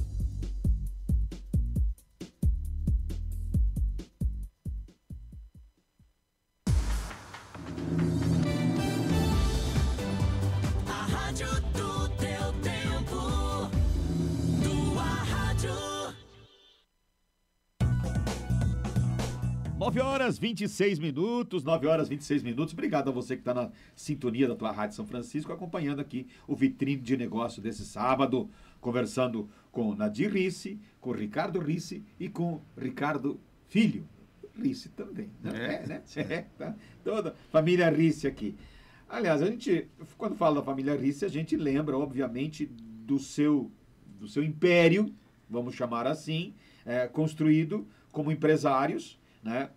A rádio do teu tempo. Tua rádio. 9 horas 26 minutos, 9 horas 26 minutos. Obrigado a você que está na sintonia da tua Rádio São Francisco, acompanhando aqui o Vitrine de Negócio desse sábado, conversando com Nadir Risse, com Ricardo Risse e com Ricardo Filho. Risse também, né? Tá? Toda família Risse aqui. Aliás, a gente, quando fala da família Risse, a gente lembra, obviamente, do seu império, vamos chamar assim, construído como empresários, né?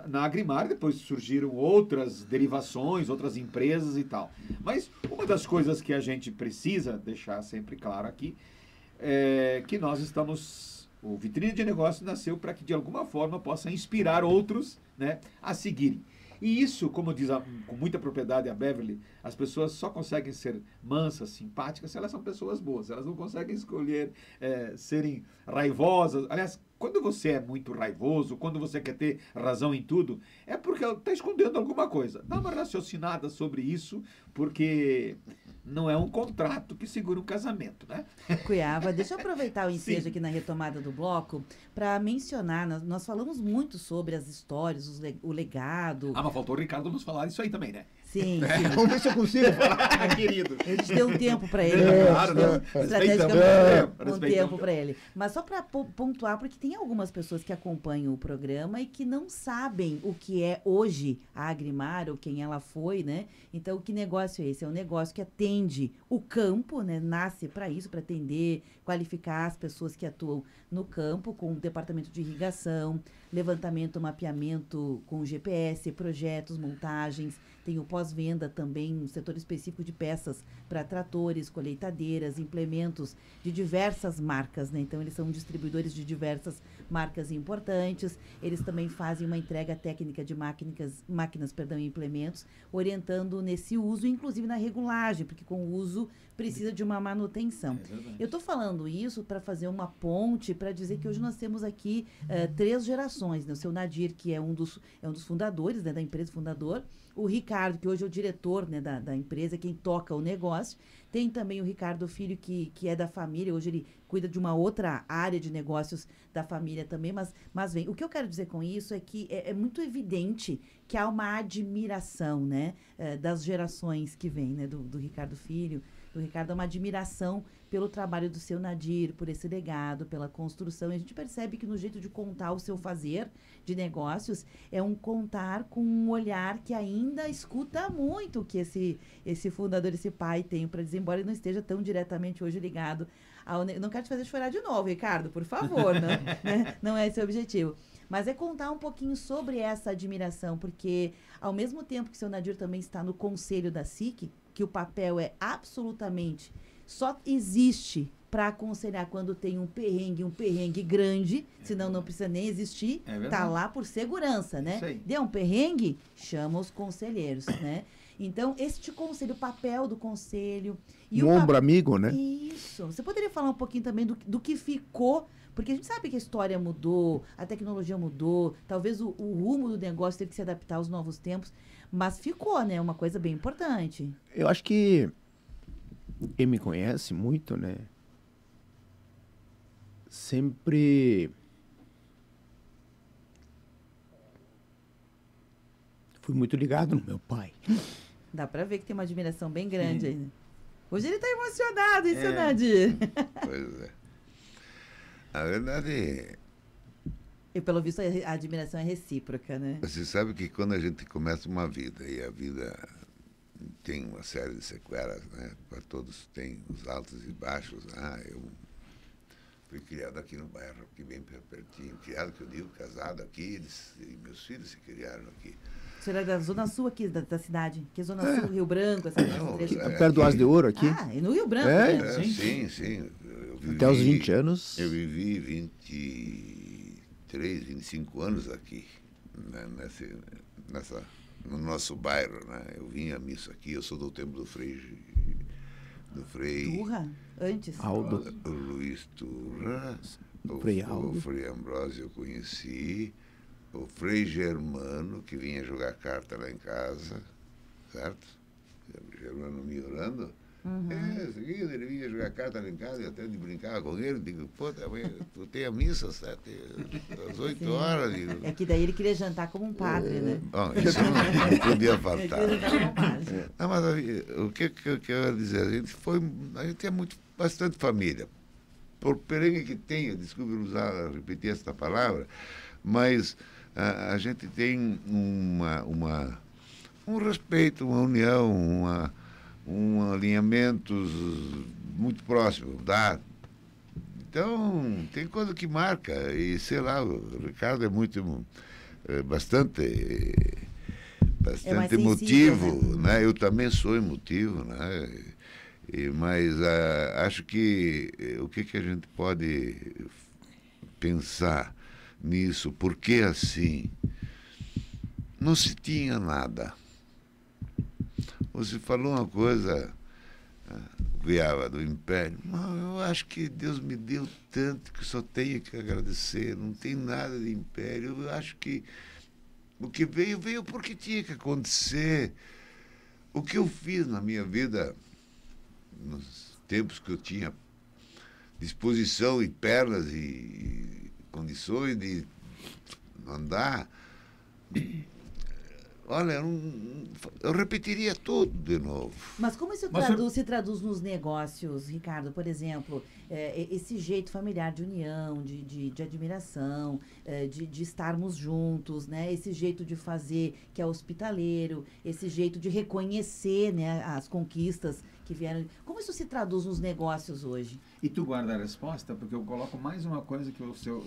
Na Agrimar. Depois surgiram outras derivações, outras empresas e tal. Mas uma das coisas que a gente precisa deixar sempre claro aqui é que nós estamos... O Vitrine de Negócio nasceu para que, de alguma forma, possa inspirar outros, né, a seguirem. E isso, como diz com muita propriedade a Beverly, as pessoas só conseguem ser mansas, simpáticas, se elas são pessoas boas. Elas não conseguem escolher serem raivosas. Aliás, quando você é muito raivoso, quando você quer ter razão em tudo, é porque está escondendo alguma coisa. Dá uma raciocinada sobre isso, porque não é um contrato que segura um casamento, né? Cuiava, deixa eu aproveitar o ensejo aqui na retomada do bloco para mencionar, nós falamos muito sobre as histórias, o legado. Ah, mas faltou o Ricardo nos falar isso aí também, né? Sim, sim. Vamos ver se eu consigo falar. Querido. A gente deu um tempo para ele. Claro, né? Estrategicamente, um tempo para ele. Mas só para pontuar, porque tem algumas pessoas que acompanham o programa e que não sabem o que é hoje a Agrimar, ou quem ela foi, né? Então, que negócio é esse? É um negócio que atende o campo, né? Nasce para isso, para atender, qualificar as pessoas que atuam no campo, com o departamento de irrigação, levantamento, mapeamento com GPS, projetos, montagens. Tem o pós-venda também, um setor específico de peças para tratores, colheitadeiras, implementos de diversas marcas, né? Então, eles são distribuidores de diversas marcas importantes. Eles também fazem uma entrega técnica de máquinas e implementos, orientando nesse uso, inclusive na regulagem, porque com o uso precisa de uma manutenção. Eu estou falando isso para fazer uma ponte, para dizer que hoje nós temos aqui 3 gerações, né? O seu Nadir, que é um dos fundadores, né, da empresa, fundador, o Ricardo, que hoje é o diretor, né, da empresa, quem toca o negócio. Tem também o Ricardo Filho, que é da família, hoje ele cuida de uma outra área de negócios da família também, mas vem. O que eu quero dizer com isso é que é muito evidente que há uma admiração, né, das gerações que vêm, né, do Ricardo Filho. O Ricardo, é uma admiração pelo trabalho do seu Nadir, por esse legado, pela construção. E a gente percebe que no jeito de contar o seu fazer de negócios é um contar com um olhar que ainda escuta muito o que esse fundador, esse pai tem para dizer, embora ele não esteja tão diretamente hoje ligado ao... Não quero te fazer chorar de novo, Ricardo, por favor, né? Não é esse o objetivo. Mas é contar um pouquinho sobre essa admiração, porque ao mesmo tempo que o seu Nadir também está no conselho da SIC, que o papel é absolutamente, só existe para aconselhar quando tem um perrengue grande, senão não precisa nem existir, tá lá por segurança, né? Deu um perrengue, chama os conselheiros, né? Então, este conselho, o papel do conselho... E um ombro amigo, né? Isso. Você poderia falar um pouquinho também do que ficou, porque a gente sabe que a história mudou, a tecnologia mudou, talvez o rumo do negócio teve que se adaptar aos novos tempos, mas ficou, né? Uma coisa bem importante. Eu acho que quem me conhece muito, né? Sempre fui muito ligado no meu pai. Dá pra ver que tem uma admiração bem grande aí, né? Hoje ele tá emocionado, hein, seu Nadir? Pois é. Na verdade... E pelo visto a admiração é recíproca, né? Você sabe que quando a gente começa uma vida, e a vida tem uma série de sequelas, né? Para todos tem os altos e baixos. Eu fui criado aqui no bairro, aqui bem pertinho. Criado, que eu digo, casado aqui, e meus filhos se criaram aqui. O senhor é da Zona Sul aqui, da cidade? Que é Zona Sul, Rio Branco, essa trecho. Perto do Aço de Ouro aqui? E no Rio Branco, né? Sim. Eu vivi, até os 20 anos? Eu vivi 23, 25 anos aqui, né, no nosso bairro, né? Eu vim a missa aqui, eu sou do tempo do Frei Turra, antes. Aldo. O Luiz Turra, o Frei Ambrósio eu conheci, o Frei Germano, que vinha jogar carta lá em casa, certo? O Germano me orando. Ele vinha jogar carta lá em casa e até de brincar com ele. Digo, pô, tu tem a missa às 8 horas. Digo. É que daí ele queria jantar como um padre, né? Bom, isso não podia faltar. Não, mas o que eu quero dizer? A gente é bastante família. Por perrengue que tenha, desculpe repetir essa palavra, mas a gente tem um respeito, uma união, um alinhamento muito próximo, tá? Então, tem coisa que marca, e sei lá, o Ricardo é bastante emotivo, né? Eu também sou emotivo, né? Mas acho que o que a gente pode pensar nisso, porque assim, não se tinha nada. Você falou uma coisa, Guiava, do Império. Não, eu acho que Deus me deu tanto que só tenho que agradecer. Não tem nada de Império. Eu acho que o que veio porque tinha que acontecer. O que eu fiz na minha vida, nos tempos que eu tinha disposição e pernas e condições de andar... Olha, eu repetiria tudo de novo. Mas como isso se traduz nos negócios, Ricardo? Por exemplo, esse jeito familiar de união, de admiração, de estarmos juntos, né? Esse jeito de fazer que é hospitaleiro, esse jeito de reconhecer, né, as conquistas que vieram. Como isso se traduz nos negócios hoje? E tu guarda a resposta, porque eu coloco mais uma coisa que o seu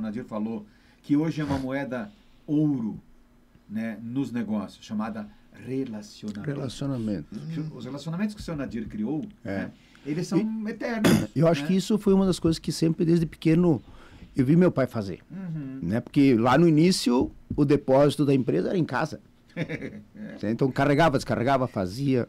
Nadir falou, que hoje é uma moeda ouro, né, nos negócios, chamada relacionamento. Os relacionamentos que o seu Nadir criou, né, eles são eternos. Eu acho que isso foi uma das coisas que sempre, desde pequeno, eu vi meu pai fazer. Né? Porque lá no início, o depósito da empresa era em casa. Então, carregava, descarregava, fazia.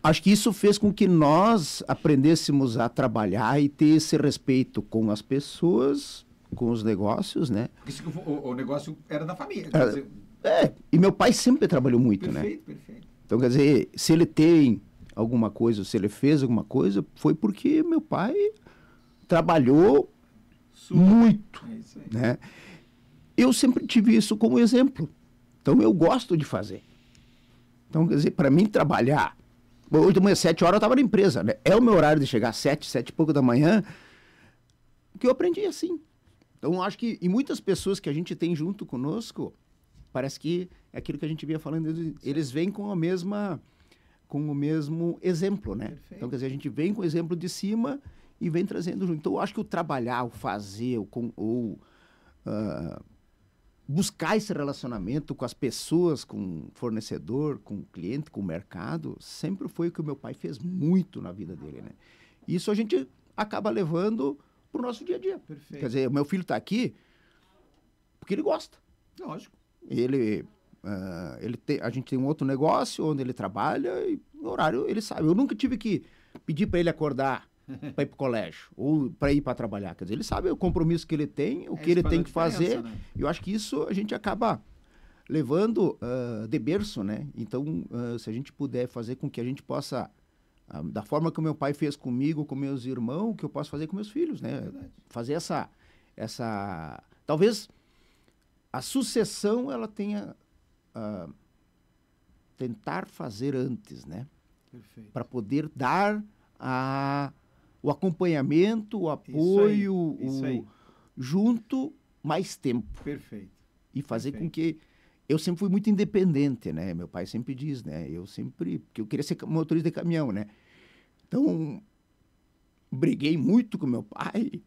Acho que isso fez com que nós aprendêssemos a trabalhar e ter esse respeito com as pessoas, com os negócios, né? Porque o negócio era da família. E meu pai sempre trabalhou muito, né? Perfeito. Então, quer dizer, se ele tem alguma coisa, se ele fez alguma coisa, foi porque meu pai trabalhou muito, né? Eu sempre tive isso como exemplo. Então, eu gosto de fazer. Então, quer dizer, para mim, trabalhar... Hoje de manhã, 7 horas, eu estava na empresa, né? É o meu horário de chegar às 7 e pouco da manhã, que eu aprendi assim. Então, acho que, e muitas pessoas que a gente tem junto conosco, parece que é aquilo que a gente vinha falando, eles vêm com o mesmo exemplo, né? Perfeito. Então, quer dizer, a gente vem com o exemplo de cima e vem trazendo junto. Então, eu acho que o trabalhar, o fazer, buscar esse relacionamento com as pessoas, com o fornecedor, com o cliente, com o mercado, sempre foi o que o meu pai fez muito na vida dele, né? Isso a gente acaba levando para o nosso dia a dia. Perfeito. Quer dizer, o meu filho está aqui porque ele gosta. Lógico. A gente tem um outro negócio onde ele trabalha e no horário ele sabe. Eu nunca tive que pedir para ele acordar para ir para o colégio ou para ir para trabalhar. Quer dizer, ele sabe o compromisso que ele tem, o que ele tem que fazer. Né? E eu acho que isso a gente acaba levando de berço, né? Então, se a gente puder fazer com que a gente possa, da forma que o meu pai fez comigo, com meus irmãos, que eu posso fazer com meus filhos, né? Fazer essa... Talvez a sucessão, ela tenha... tentar fazer antes, né? Para poder dar o acompanhamento, o apoio, isso aí. Junto mais tempo. Perfeito. E fazer com que... Eu sempre fui muito independente, né? Meu pai sempre diz, né? Porque eu queria ser motorista de caminhão, né? Então, briguei muito com meu pai.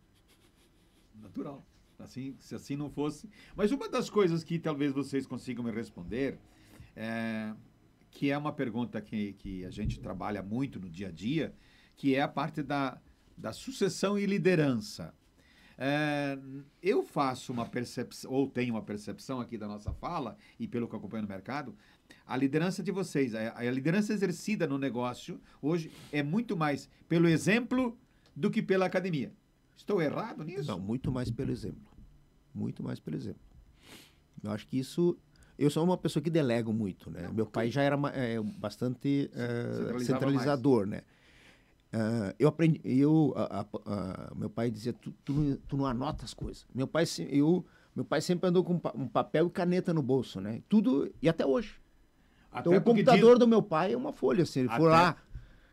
Natural. Assim, se assim não fosse... Mas uma das coisas que talvez vocês consigam me responder, que é uma pergunta que a gente trabalha muito no dia a dia, que é a parte da sucessão e liderança. Eu faço uma percepção, ou tenho uma percepção aqui da nossa fala, e pelo que eu acompanho no mercado, a liderança de vocês, a liderança exercida no negócio, hoje, é muito mais pelo exemplo do que pela academia. Estou errado nisso? Não, muito mais pelo exemplo. Muito mais pelo exemplo. Eu acho que isso... Eu sou uma pessoa que delego muito, né? Meu pai já era bastante centralizador, né? Eu aprendi... meu pai dizia, tu não anota as coisas. Meu pai sempre andou com um papel e caneta no bolso, né? Tudo... E até hoje. Então, o computador do meu pai é uma folha, se ele for lá...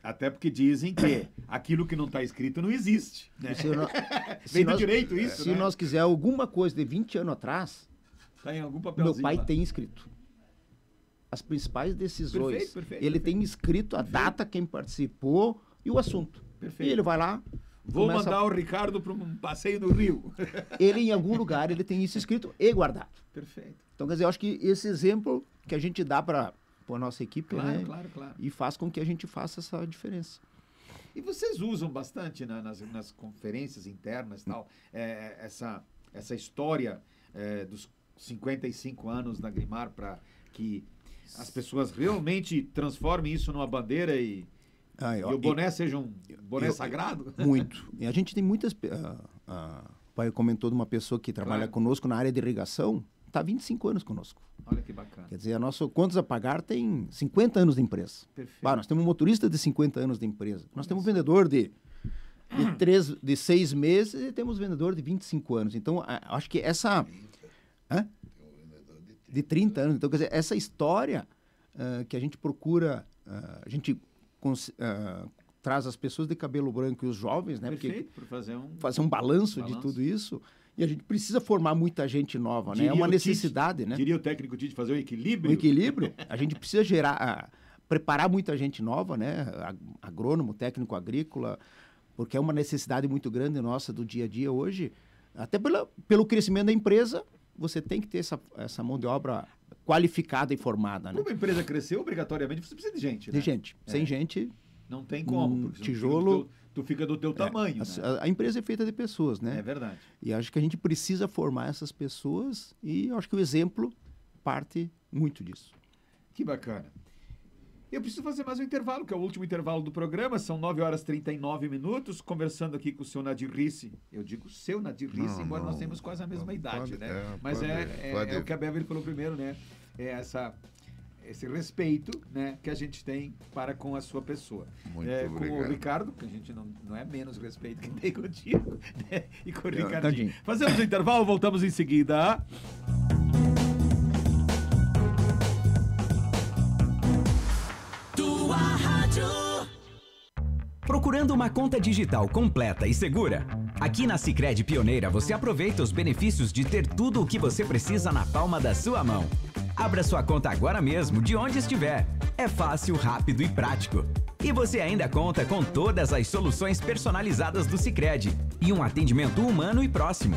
Até porque dizem que aquilo que não está escrito não existe. Né? Vem do direito isso, Se nós quiser alguma coisa de 20 anos atrás, tá em algum papelzinho meu pai lá. tem escrito. As principais decisões. Perfeito, ele tem escrito a data, quem participou e o assunto. Perfeito. E ele vai lá... Vou mandar o Ricardo para um passeio no Rio. Ele, em algum lugar, ele tem isso escrito e guardado. Perfeito. Então, quer dizer, eu acho que esse exemplo que a gente dá para a nossa equipe, né? Claro. E faz com que a gente faça essa diferença. E vocês usam bastante nas conferências internas, tal, essa história dos 55 anos da Grimar, para que as pessoas realmente transformem isso numa bandeira e o boné seja um boné sagrado? Muito. E a gente tem muitas... O pai comentou de uma pessoa que trabalha conosco na área de irrigação, está há 25 anos conosco. Olha que bacana. Quer dizer, a nossa contas a pagar tem 50 anos de empresa. Perfeito. Nós temos um motorista de 50 anos de empresa. Nós temos um vendedor de 6 meses e temos um vendedor de 25 anos. Então, acho que essa... De 30 anos. Então, quer dizer, essa história que a gente procura... a gente traz as pessoas de cabelo branco e os jovens, né? Perfeito, para fazer um balanço de tudo isso. E a gente precisa formar muita gente nova, né? É uma necessidade, né? Diria o técnico Tite fazer o equilíbrio. O equilíbrio. A gente precisa preparar muita gente nova, né? Agrônomo, técnico agrícola, porque é uma necessidade muito grande nossa do dia a dia hoje. Até pelo crescimento da empresa, você tem que ter essa mão de obra qualificada e formada, né? Para uma empresa crescer, obrigatoriamente você precisa de gente, né? De gente. Sem gente... Não tem como. Tijolo... Tu fica do teu tamanho. Né? A empresa é feita de pessoas, né? É verdade. E acho que a gente precisa formar essas pessoas e acho que o exemplo parte muito disso. Que bacana. Eu preciso fazer mais um intervalo, que é o último intervalo do programa. São 9h39, conversando aqui com o seu Nadir Risse. Eu digo seu Nadir Risse, embora nós tenhamos quase a mesma idade, né? Mas é o que a Beverly falou primeiro, né? É esse respeito, né, que a gente tem para com a sua pessoa. Muito com obrigado. o Ricardo, que a gente não é menos respeito que tem contigo, né? E com o Ricardinho. Fazemos o intervalo, voltamos em seguida. Tua Rádio. Procurando uma conta digital completa e segura? Aqui na Sicredi Pioneira você aproveita os benefícios de ter tudo o que você precisa na palma da sua mão. Abra sua conta agora mesmo, de onde estiver. É fácil, rápido e prático. E você ainda conta com todas as soluções personalizadas do Sicredi e um atendimento humano e próximo.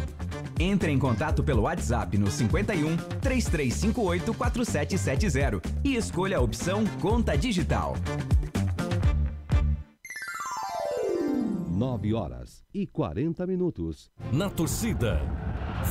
Entre em contato pelo WhatsApp no 51 3358 4770 e escolha a opção Conta Digital. 9h40. Na torcida,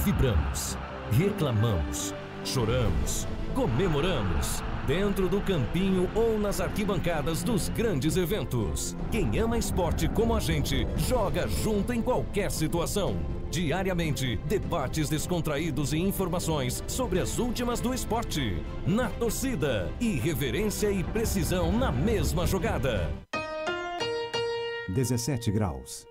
vibramos, reclamamos, choramos, comemoramos. Dentro do campinho ou nas arquibancadas dos grandes eventos. Quem ama esporte como a gente, joga junto em qualquer situação. Diariamente, debates descontraídos e informações sobre as últimas do esporte. Na torcida, irreverência e precisão na mesma jogada. 17 graus.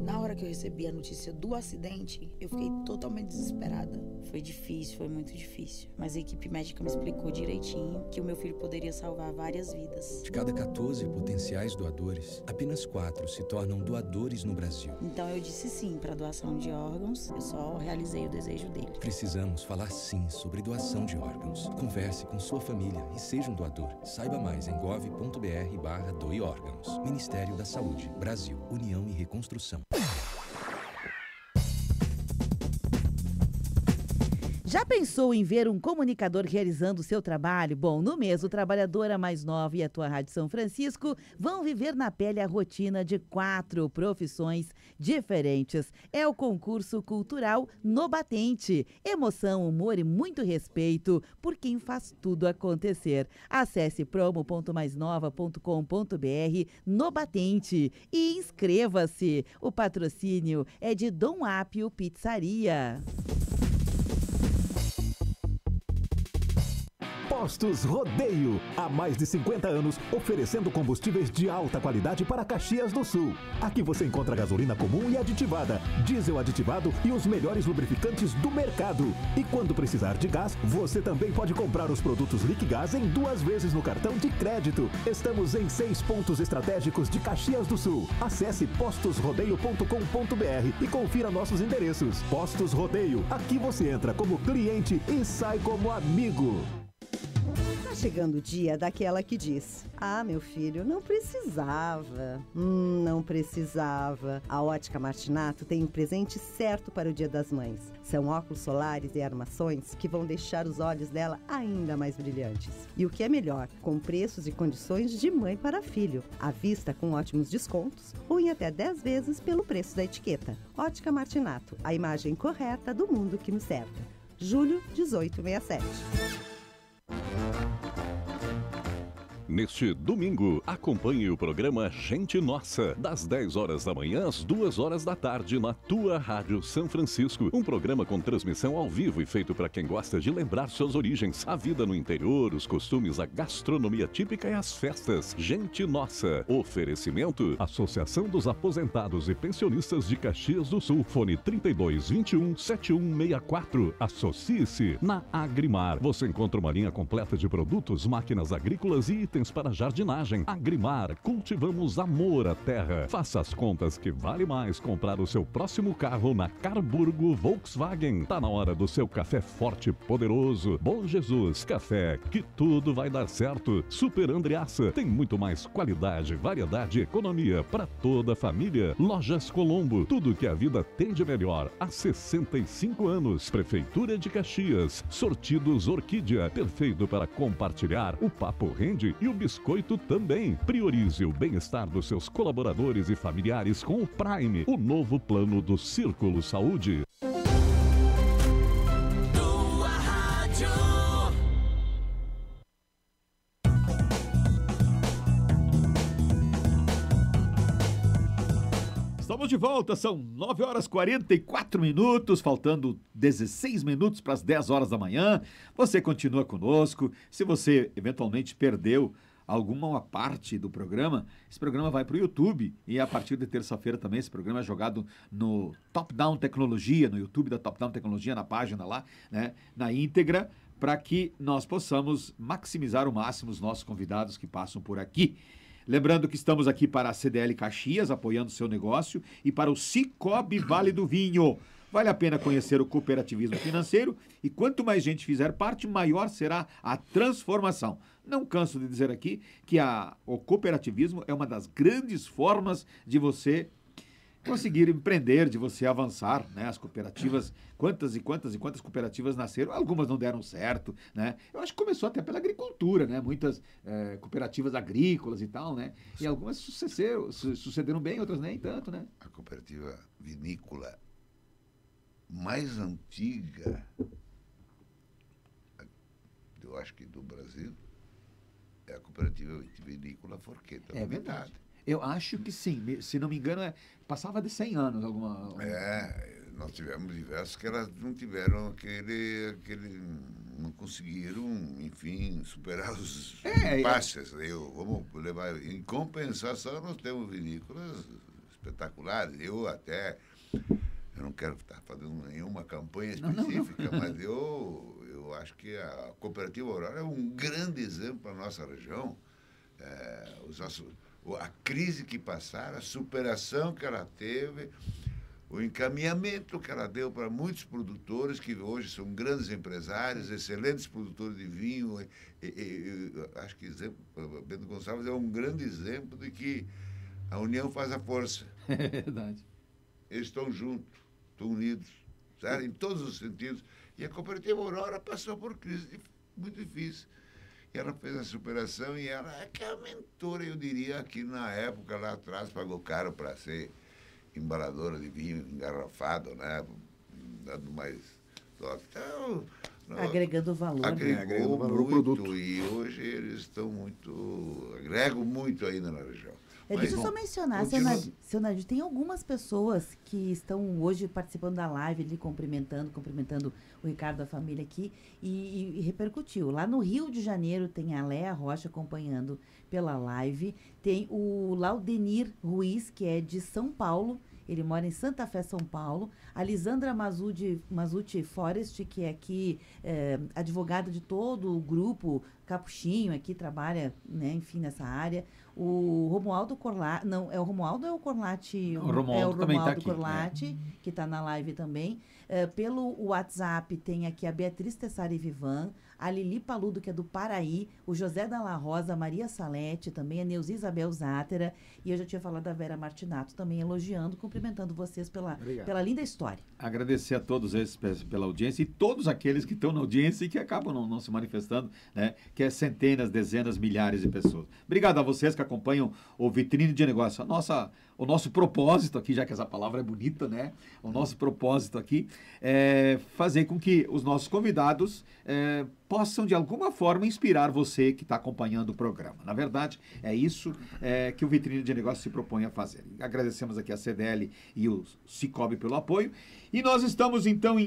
Na hora que eu recebi a notícia do acidente, eu fiquei totalmente desesperada. Foi difícil, foi muito difícil. Mas a equipe médica me explicou direitinho que o meu filho poderia salvar várias vidas. De cada 14 potenciais doadores, apenas 4 se tornam doadores no Brasil. Então eu disse sim para doação de órgãos, eu só realizei o desejo dele. Precisamos falar sim sobre doação de órgãos. Converse com sua família e seja um doador. Saiba mais em gov.br/doe-órgãos. Ministério da Saúde, Brasil, União e Reconstrução. Já pensou em ver um comunicador realizando o seu trabalho? Bom, no mês, o Trabalhadora Mais Nova e a Tua Rádio São Francisco vão viver na pele a rotina de 4 profissões diferentes. É o concurso cultural No Batente. Emoção, humor e muito respeito por quem faz tudo acontecer. Acesse promo.maisnova.com.br No Batente e inscreva-se. O patrocínio é de Dom Apio Pizzaria. Postos Rodeio, há mais de 50 anos, oferecendo combustíveis de alta qualidade para Caxias do Sul. Aqui você encontra gasolina comum e aditivada, diesel aditivado e os melhores lubrificantes do mercado. E quando precisar de gás, você também pode comprar os produtos Liquigás em 2 vezes no cartão de crédito. Estamos em 6 pontos estratégicos de Caxias do Sul. Acesse postosrodeio.com.br e confira nossos endereços. Postos Rodeio, aqui você entra como cliente e sai como amigo. Tá chegando o dia daquela que diz: ah, meu filho, não precisava. Não precisava. A Ótica Martinato tem um presente certo para o Dia das Mães. São óculos solares e armações que vão deixar os olhos dela ainda mais brilhantes. E o que é melhor, com preços e condições de mãe para filho. À vista com ótimos descontos ou em até 10 vezes pelo preço da etiqueta. Ótica Martinato, a imagem correta do mundo que nos cerca. Julho 1867. Neste domingo, acompanhe o programa Gente Nossa, das 10 horas da manhã às 2 horas da tarde na Tua Rádio São Francisco. Um programa com transmissão ao vivo e feito para quem gosta de lembrar suas origens, a vida no interior, os costumes, a gastronomia típica e as festas. Gente Nossa. Oferecimento: Associação dos Aposentados e Pensionistas de Caxias do Sul. Fone 3221-7164. Associe-se na Agrimar. Você encontra uma linha completa de produtos, máquinas agrícolas e itens para jardinagem. Agrimar, cultivamos amor à terra. Faça as contas que vale mais comprar o seu próximo carro na Carburgo Volkswagen. Tá na hora do seu café forte e poderoso. Bom Jesus, café que tudo vai dar certo. Super Andreaça, tem muito mais qualidade, variedade e economia para toda a família. Lojas Colombo, tudo que a vida tem de melhor há 65 anos. Prefeitura de Caxias, Sortidos Orquídea, perfeito para compartilhar. O papo rende e o biscoito também. Priorize o bem-estar dos seus colaboradores e familiares com o Prime, o novo plano do Círculo Saúde. Estamos de volta, são 9 horas 44 minutos, faltando 16 minutos para as 10 horas da manhã. Você continua conosco. Se você eventualmente perdeu alguma parte do programa, esse programa vai para o YouTube e a partir de terça-feira também esse programa é jogado no Top Down Tecnologia, no YouTube da Top Down Tecnologia, na página lá, né, na íntegra, para que nós possamos maximizar ao máximo os nossos convidados que passam por aqui. Lembrando que estamos aqui para a CDL Caxias, apoiando o seu negócio, e para o Cicobi Vale do Vinho. Vale a pena conhecer o cooperativismo financeiro e quanto mais gente fizer parte, maior será a transformação. Não canso de dizer aqui que o cooperativismo é uma das grandes formas de você conseguir empreender, de você avançar, né? As cooperativas, quantas cooperativas nasceram, algumas não deram certo, né? Eu acho que começou até pela agricultura, né? Muitas cooperativas agrícolas e tal, né? E algumas sucederam bem, outras nem tanto, né? A cooperativa vinícola mais antiga, eu acho que do Brasil, é a cooperativa vinícola Forqueta. É verdade. Eu acho que sim, se não me engano, passava de 100 anos alguma... Nós tivemos diversos que elas não tiveram não conseguiram, enfim, superar os impasses. Vamos levar, em compensação, nós temos vinícolas espetaculares. Eu não quero estar fazendo nenhuma campanha específica, mas eu acho que a Cooperativa Aurora é um grande exemplo para a nossa região. A crise que passaram, a superação que ela teve, o encaminhamento que ela deu para muitos produtores que hoje são grandes empresários, excelentes produtores de vinho. Acho que Bento Gonçalves é um grande exemplo de que a união faz a força. É verdade. Eles estão juntos, estão unidos, certo? Em todos os sentidos. E a Cooperativa Aurora passou por crise muito difícil. E ela fez a superação e ela é que a mentora, eu diria, que na época, lá atrás, pagou caro para ser embaladora de vinho engarrafado, né? Dando mais toque. Então, agregando valor. Agregou valor muito, produto. E hoje eles agregam muito ainda na região. Deixa eu só mencionar, seu Nadir, tem algumas pessoas que estão hoje participando da live, ali, cumprimentando o Ricardo da família aqui, e repercutiu. Lá no Rio de Janeiro tem a Léa Rocha acompanhando pela live, tem o Laudenir Ruiz, que é de São Paulo, ele mora em Santa Fé, São Paulo. A Lisandra Mazuti Forest, que é aqui advogada de todo o grupo Capuchinho, aqui trabalha, né, enfim, nessa área. O Romualdo Corlatti, não, é o Romualdo ou é o Corlatti? O Romualdo também está aqui. Corlatti, que está na live também. Pelo WhatsApp tem aqui a Beatriz Tessari Vivan, a Lili Paludo, que é do Paraí, o José Dalla Rosa, a Maria Salete, também a Neuza Isabel Zátera, e eu já tinha falado da Vera Martinato, também elogiando, cumprimentando vocês pela linda história. Agradecer a todos esses pela audiência e todos aqueles que estão na audiência e que acabam não se manifestando, né? Que é centenas, dezenas, milhares de pessoas. Obrigado a vocês que acompanham o Vitrine de Negócio. O nosso propósito aqui, já que essa palavra é bonita, né? O nosso propósito aqui é fazer com que os nossos convidados possam, de alguma forma, inspirar você que está acompanhando o programa. Na verdade, é isso que o Vitrine de Negócio se propõe a fazer. Agradecemos aqui a CDL e o Cicobi pelo apoio. E nós estamos, então,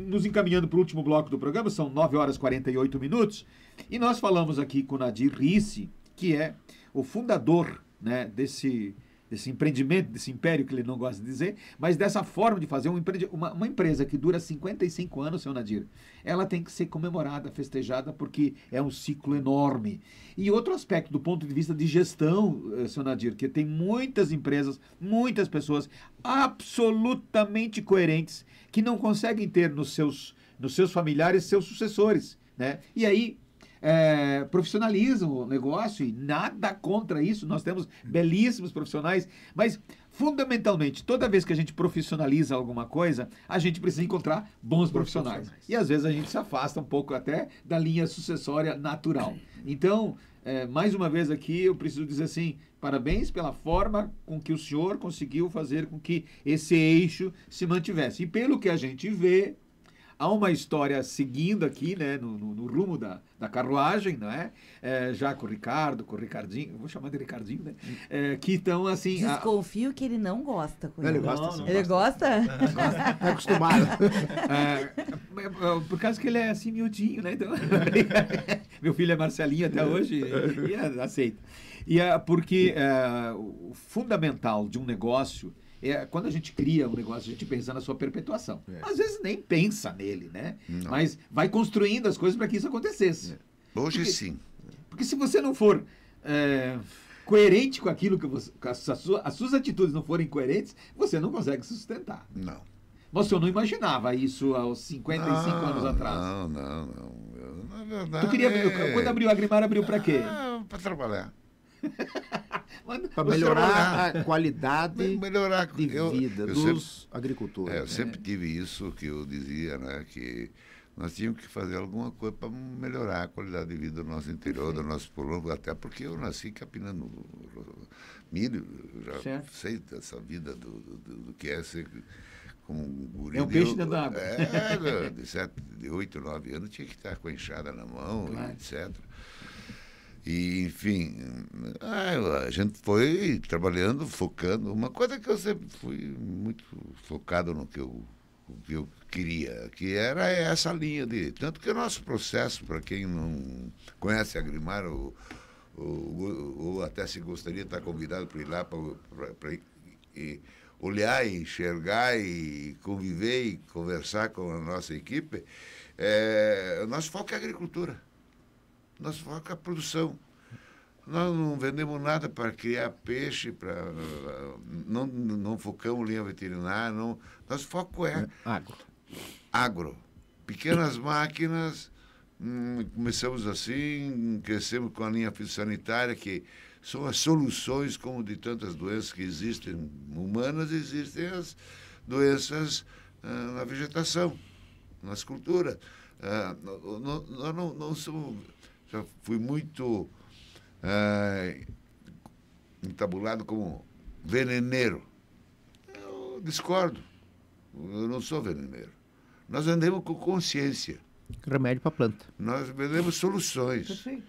nos encaminhando para o último bloco do programa. São 9 horas e 48 minutos. E nós falamos aqui com o Nadir Risse, que é o fundador, né, desse empreendimento, desse império que ele não gosta de dizer, mas dessa forma de fazer uma empresa que dura 55 anos, seu Nadir, ela tem que ser comemorada, festejada, porque é um ciclo enorme. E outro aspecto do ponto de vista de gestão, seu Nadir, que tem muitas empresas, muitas pessoas absolutamente coerentes, que não conseguem ter nos seus familiares seus sucessores, né? E aí profissionalizam o negócio e nada contra isso. Nós temos belíssimos profissionais, mas fundamentalmente, toda vez que a gente profissionaliza alguma coisa, a gente precisa encontrar bons profissionais. E às vezes a gente se afasta um pouco até da linha sucessória natural. Então, mais uma vez aqui, eu preciso dizer assim, parabéns pela forma com que o senhor conseguiu fazer com que esse eixo se mantivesse. E pelo que a gente vê, há uma história seguindo aqui, né, no rumo da carruagem, não é? Já com o Ricardo, com o Ricardinho, vou chamar de Ricardinho, né? Que estão assim... Desconfio que ele não gosta. Com Ele gosta, sim. Ele gosta? É acostumado. Por causa que ele é assim miudinho, né? Então, meu filho é Marcelinho até hoje e aceita. E porque o fundamental de um negócio quando a gente cria um negócio, a gente pensa na sua perpetuação. Às vezes nem pensa nele, né? Não. Mas vai construindo as coisas para que isso acontecesse. Hoje sim. Porque se você não for coerente com aquilo que você... As suas atitudes não forem coerentes, você não consegue se sustentar. Não. Mas o senhor não imaginava isso aos 55 anos atrás? Não. Na verdade, quando abriu a Agrimar, abriu para quê? Para trabalhar. Para melhorar a qualidade de vida dos sempre, agricultores. Eu sempre tive isso que eu dizia, né? Que nós tínhamos que fazer alguma coisa para melhorar a qualidade de vida do nosso interior, do nosso povo, até porque eu nasci capinando milho, já sei dessa vida do que é ser como um guri. É um peixe dentro da água. De 8, 9 anos tinha que estar com a enxada na mão, etc. E, enfim, a gente foi trabalhando, focando. Uma coisa que eu sempre fui muito focado no que eu queria, que era essa linha de... Tanto que o nosso processo, para quem não conhece a Agrimar, ou até se gostaria de estar convidado para ir lá para olhar, e enxergar, e conviver e conversar com a nossa equipe, o nosso foco é a agricultura. Nosso foco é a produção. Nós não vendemos nada para criar peixe, não focamos linha veterinária. Não. Nosso foco é agro. Pequenas máquinas, começamos assim, crescemos com a linha fitossanitária, que são as soluções, como de tantas doenças que existem humanas, existem as doenças na vegetação, na escultura. Nós não somos... Já fui muito entabulado como veneneiro. Eu discordo. Eu não sou veneneiro. Nós vendemos com consciência. Remédio para planta. Nós vendemos soluções. Perfeito.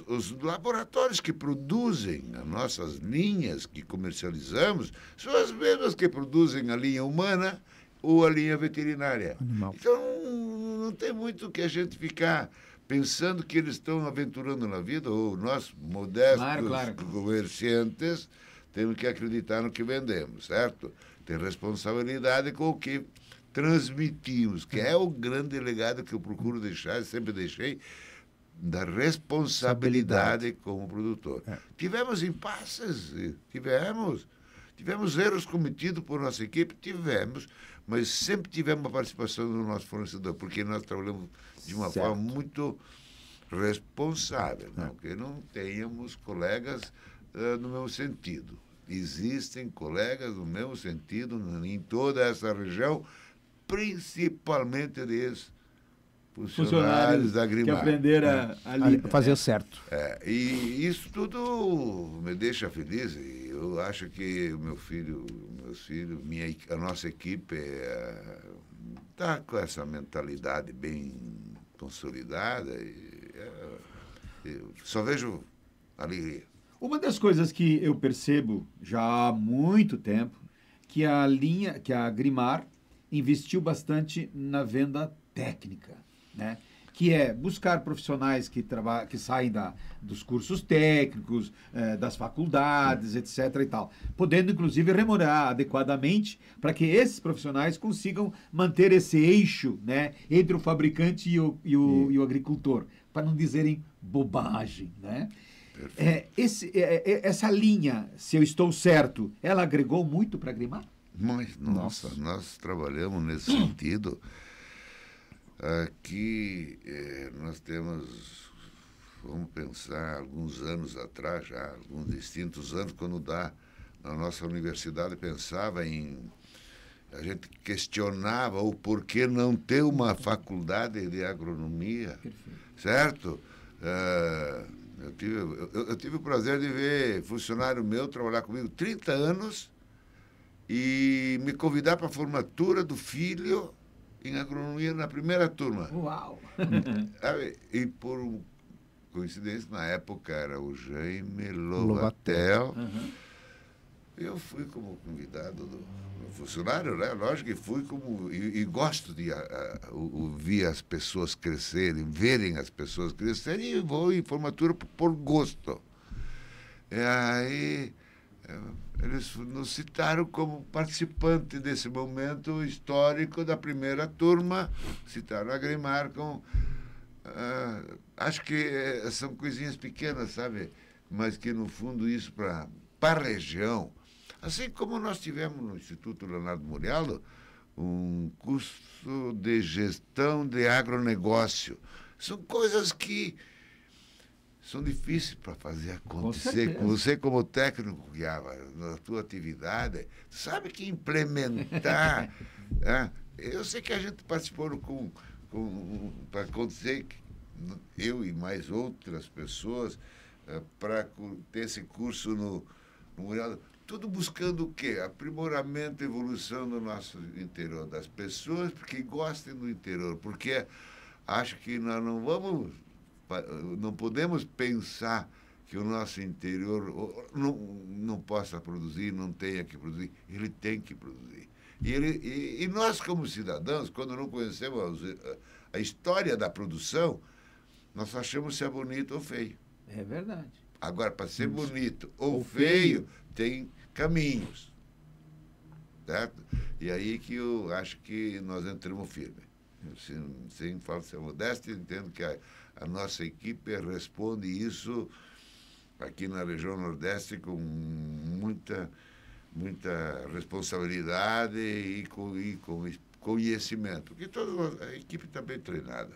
Os laboratórios que produzem as nossas linhas que comercializamos são as mesmas que produzem a linha humana ou a linha veterinária. Animal. Então, não tem muito que a gente ficar pensando que eles estão aventurando na vida, ou nós, modestos comerciantes, temos que acreditar no que vendemos, certo? Tem responsabilidade com o que transmitimos, que é o grande legado que eu procuro deixar, sempre deixei, da responsabilidade como produtor. Tivemos impasses, tivemos erros cometidos por nossa equipe, mas sempre tivemos a participação do nosso fornecedor, porque nós trabalhamos de uma forma muito responsável, não que não tenhamos colegas no mesmo sentido. Existem colegas no mesmo sentido em toda essa região, principalmente funcionários da Agrimar. Que aprenderam a fazer o certo. E isso tudo me deixa feliz. E eu acho que meus filhos, a nossa equipe está com essa mentalidade bem consolidada. Só vejo alegria. Uma das coisas que eu percebo já há muito tempo, que a Agrimar investiu bastante na venda técnica, né? Que é buscar profissionais que saem dos cursos técnicos, das faculdades, etc. e tal, podendo, inclusive, remunerar adequadamente para que esses profissionais consigam manter esse eixo, né, entre o fabricante e o agricultor, para não dizerem bobagem, né? Essa linha, se eu estou certo, ela agregou muito para a Agrimar? Mas, nossa, nós trabalhamos nesse sentido. Aqui nós temos, vamos pensar, alguns anos atrás, já alguns distintos anos, quando na nossa universidade pensava a gente questionava o porquê não ter uma faculdade de agronomia, certo? Eu tive o prazer de ver funcionário meu trabalhar comigo 30 anos e me convidar para a formatura do filho em agronomia na primeira turma. Uau! E por coincidência, na época era o Jaime Lovatel. Eu fui como convidado do funcionário, né? Lógico que fui como... E gosto de ouvir as pessoas crescerem, verem as pessoas crescerem, e vou em formatura por gosto. E aí eles nos citaram como participante desse momento histórico da primeira turma, citaram a Agrimar com... acho que são coisinhas pequenas, sabe? Mas que, no fundo, isso para a região... Assim como nós tivemos no Instituto Leonardo Murialdo um curso de gestão de agronegócio. São coisas que são difíceis para fazer acontecer. Você, como técnico que na tua atividade, sabe que implementar... Eu sei que a gente participou para acontecer, eu e mais outras pessoas, para ter esse curso no Murialdo. Tudo buscando o quê? Aprimoramento, evolução do nosso interior, das pessoas que gostem do interior, porque acho que nós não podemos pensar que o nosso interior não possa produzir, não tenha que produzir. Ele tem que produzir. E nós, como cidadãos, quando não conhecemos a história da produção, nós achamos se é bonito ou feio. É verdade. Agora, para ser bonito ou feio, tem caminhos, certo? E aí que eu acho que nós entramos firme. Sem falsa modéstia, entendo que a nossa equipe responde isso aqui na região Nordeste com muita responsabilidade e com conhecimento, porque toda a equipe está bem treinada.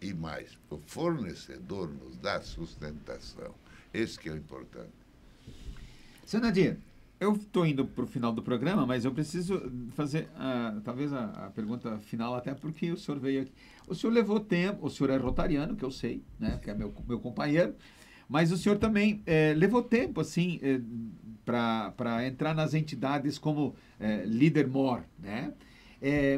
E mais, o fornecedor nos dá sustentação. Esse que é o importante. Seu Nadir, eu estou indo para o final do programa, mas eu preciso fazer talvez a pergunta final, até porque o senhor veio aqui. O senhor levou tempo, o senhor é rotariano, que eu sei, né, que é meu companheiro, mas o senhor também levou tempo, assim, para entrar nas entidades como líder MOR, né?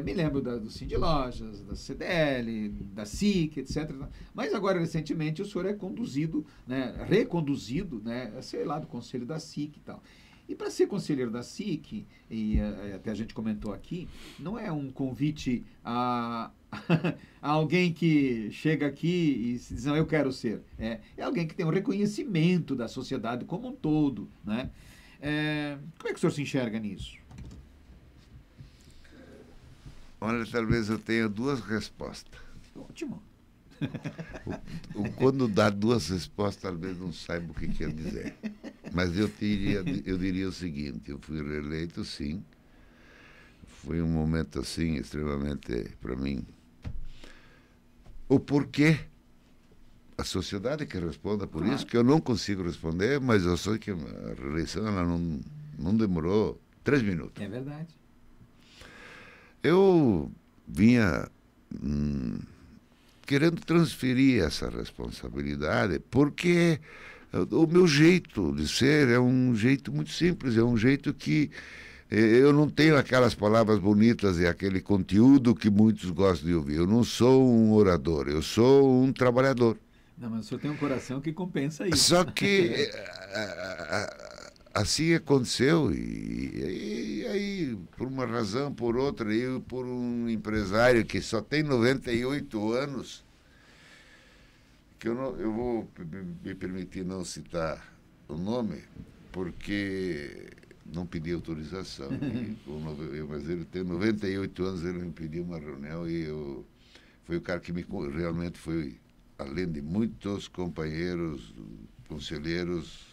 Me lembro do Cindy Lojas, da CDL, da SIC, etc. Mas agora, recentemente, o senhor é conduzido, né, reconduzido, né, sei lá, do conselho da SIC e tal. E para ser conselheiro da SIC, e até a gente comentou aqui, não é um convite a alguém que chega aqui e diz, não, eu quero ser. É alguém que tem um reconhecimento da sociedade como um todo, né? Como é que o senhor se enxerga nisso? Olha, talvez eu tenha duas respostas. Ótimo. Quando dá duas respostas, talvez não saiba o que quer dizer. Mas eu diria o seguinte, eu fui reeleito, sim. Foi um momento, assim, extremamente, para mim... O porquê? A sociedade que responda por isso, que eu não consigo responder, mas eu sei que a reeleição ela não demorou 3 minutos. É verdade. Eu vinha querendo transferir essa responsabilidade, porque o meu jeito de ser é um jeito muito simples, é um jeito que eu não tenho aquelas palavras bonitas e aquele conteúdo que muitos gostam de ouvir. Eu não sou um orador, eu sou um trabalhador. Não, mas o senhor tem um coração que compensa isso. Só que assim aconteceu, e aí, por uma razão, por outra, eu, por um empresário que só tem 98 anos, que eu vou me permitir não citar o nome, porque não pedi autorização, mas ele tem 98 anos, ele me pediu uma reunião e foi o cara que realmente foi, além de muitos companheiros, conselheiros,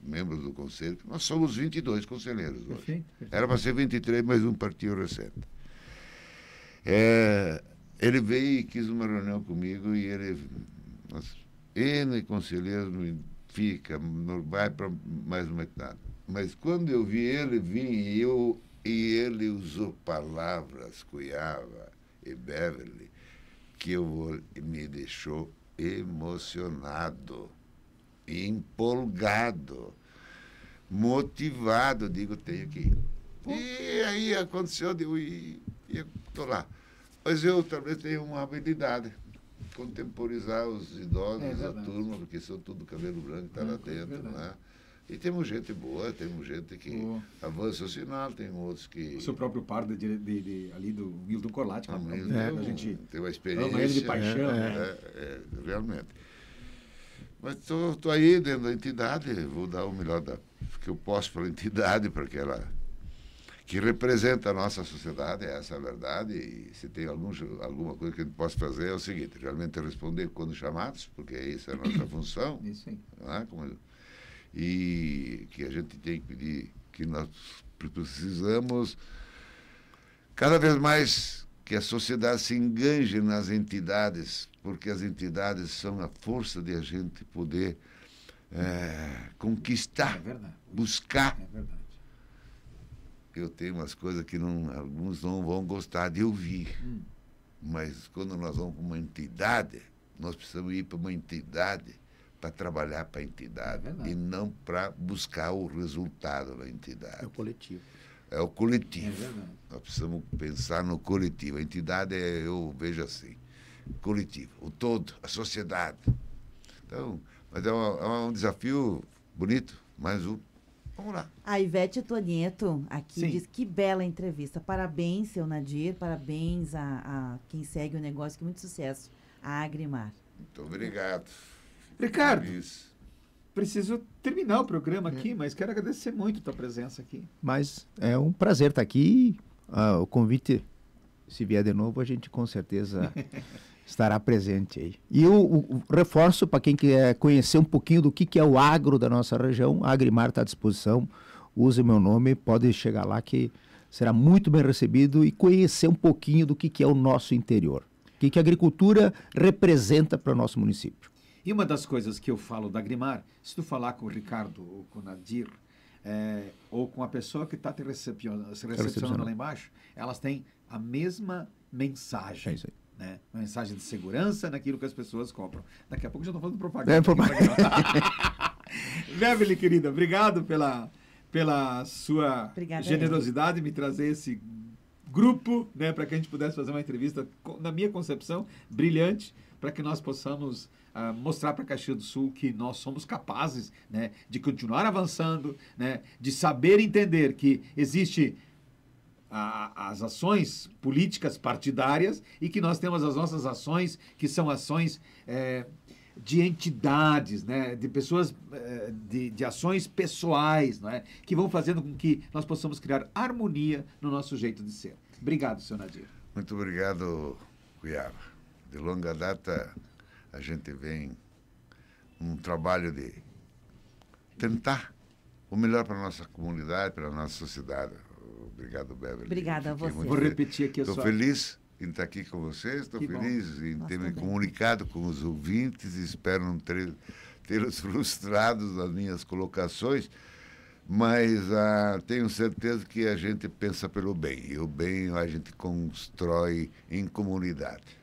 membros do conselho, nós somos 22 conselheiros hoje. Perfeito. Era para ser 23, mas um partiu recente. Ele veio e quis uma reunião comigo e ele conselheiros fica, vai para mais uma etapa. Mas quando eu vi ele vir e ele usou palavras, Cuiava e Beverly, que me deixou emocionado, empolgado, motivado, digo, tenho que ir. E aí aconteceu, eu estou lá. Mas eu também tenho uma habilidade, contemporizar os idosos da turma, porque são tudo cabelo branco, está lá dentro, né? E temos gente boa, temos gente que avança o sinal, tem outros que... O seu próprio par ali do Milton Corlatti, a gente tem uma experiência. Ama ele de paixão. Realmente. Mas estou aí dentro da entidade, vou dar o melhor que eu posso para a entidade, porque ela que representa a nossa sociedade, essa é a verdade, e se tem alguma coisa que a gente possa fazer é o seguinte, realmente responder quando chamados, porque essa é a nossa função. Isso aí. Né? E que a gente tem que pedir, que nós precisamos cada vez mais que a sociedade se enganje nas entidades, porque as entidades são a força de a gente poder conquistar, buscar. É verdade. Eu tenho umas coisas que alguns não vão gostar de ouvir, mas quando nós vamos para uma entidade, nós precisamos ir para uma entidade para trabalhar para a entidade e não para buscar o resultado da entidade. É o coletivo. É o coletivo. Nós precisamos pensar no coletivo. A entidade eu vejo assim, coletivo, o todo, a sociedade. Então, mas é um desafio bonito, mais um. Vamos lá. A Ivete Tonieto aqui diz que bela entrevista. Parabéns, seu Nadir, parabéns a quem segue o negócio, que muito sucesso. A Agrimar. Muito obrigado. Ricardo, preciso terminar o programa aqui, mas quero agradecer muito a tua presença aqui. Mas é um prazer estar aqui. O convite, se vier de novo, a gente com certeza estará presente aí. E eu reforço para quem quer conhecer um pouquinho do que é o agro da nossa região, a Agrimar está à disposição. Use o meu nome, pode chegar lá que será muito bem recebido e conhecer um pouquinho do que é o nosso interior. O que a agricultura representa para o nosso município. E uma das coisas que eu falo da Agrimar, se tu falar com o Ricardo ou com o Nadir, ou com a pessoa que está se recepcionando lá embaixo, elas têm a mesma mensagem. É isso aí. Né? Uma mensagem de segurança naquilo que as pessoas compram. Daqui a pouco já estou falando propaganda. Beverly, querida, obrigado pela sua generosidade em me trazer esse grupo, né, para que a gente pudesse fazer uma entrevista, na minha concepção, brilhante, para que nós possamos mostrar para Caxias do Sul que nós somos capazes, né, de continuar avançando, né, de saber entender que existe as ações políticas partidárias e que nós temos as nossas ações, que são ações de entidades, né, de pessoas, de ações pessoais, né, que vão fazendo com que nós possamos criar harmonia no nosso jeito de ser. Obrigado, senhor Nadir. Muito obrigado, Cuiaba. De longa data, a gente vem um trabalho de tentar o melhor para a nossa comunidade, para a nossa sociedade. Obrigado, Beverly. Obrigada a você. Vou repetir aqui a sua... Estou feliz em estar aqui com vocês, estou feliz em ter me comunicado com os ouvintes, espero não tê-los frustrados nas minhas colocações, mas tenho certeza que a gente pensa pelo bem, e o bem a gente constrói em comunidade.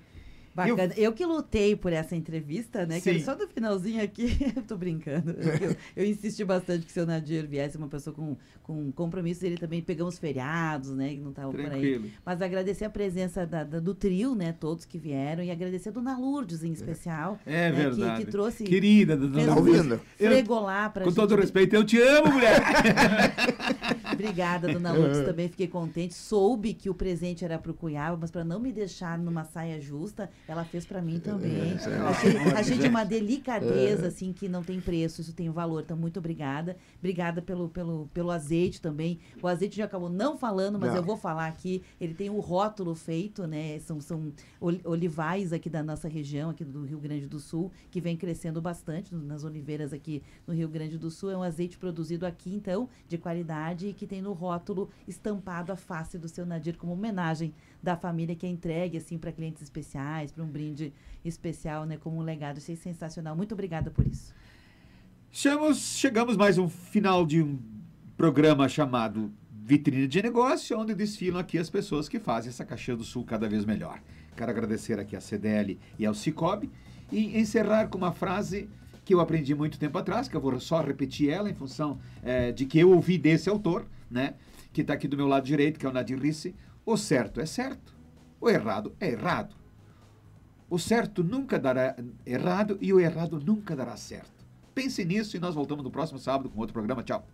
Bacana. Eu que lutei por essa entrevista, né? Que só do finalzinho aqui, eu tô brincando. Eu insisti bastante que o seu Nadir viesse, uma pessoa com compromissos. Ele também pegamos feriados, né? Que não estavam por aí. Mas agradecer a presença do trio, né? Todos que vieram. E agradecer a Dona Lourdes, em especial. É né, verdade. Que trouxe... Querida, Dona Lourdes. Fregolar pra com gente. Com todo respeito, eu te amo, mulher! Obrigada, Dona Lourdes. Também fiquei contente. Soube que o presente era pro Cuiaba, mas para não me deixar numa saia justa, ela fez para mim também. Achei de uma delicadeza, assim, que não tem preço, isso tem valor. Então, muito obrigada. Obrigada pelo azeite também. O azeite já acabou não falando, mas eu vou falar aqui. Ele tem o rótulo feito, né? São olivais aqui da nossa região, aqui do Rio Grande do Sul, que vem crescendo bastante nas oliveiras aqui no Rio Grande do Sul. É um azeite produzido aqui, então, de qualidade, e que tem no rótulo estampado a face do seu Nadir como homenagem da família, que é entregue assim para clientes especiais, para um brinde especial, né, como um legado. Achei sensacional. Muito obrigada por isso. Chegamos mais um final de um programa chamado Vitrine de Negócio, onde desfilam aqui as pessoas que fazem essa Caxias do Sul cada vez melhor. Quero agradecer aqui a CDL e ao Cicobi e encerrar com uma frase que eu aprendi muito tempo atrás, que eu vou só repetir ela em função de que eu ouvi desse autor, né, que está aqui do meu lado direito, que é o Nadir Risse. O certo é certo, O errado é errado. O certo nunca dará errado e o errado nunca dará certo. Pense nisso e nós voltamos no próximo sábado com outro programa. Tchau.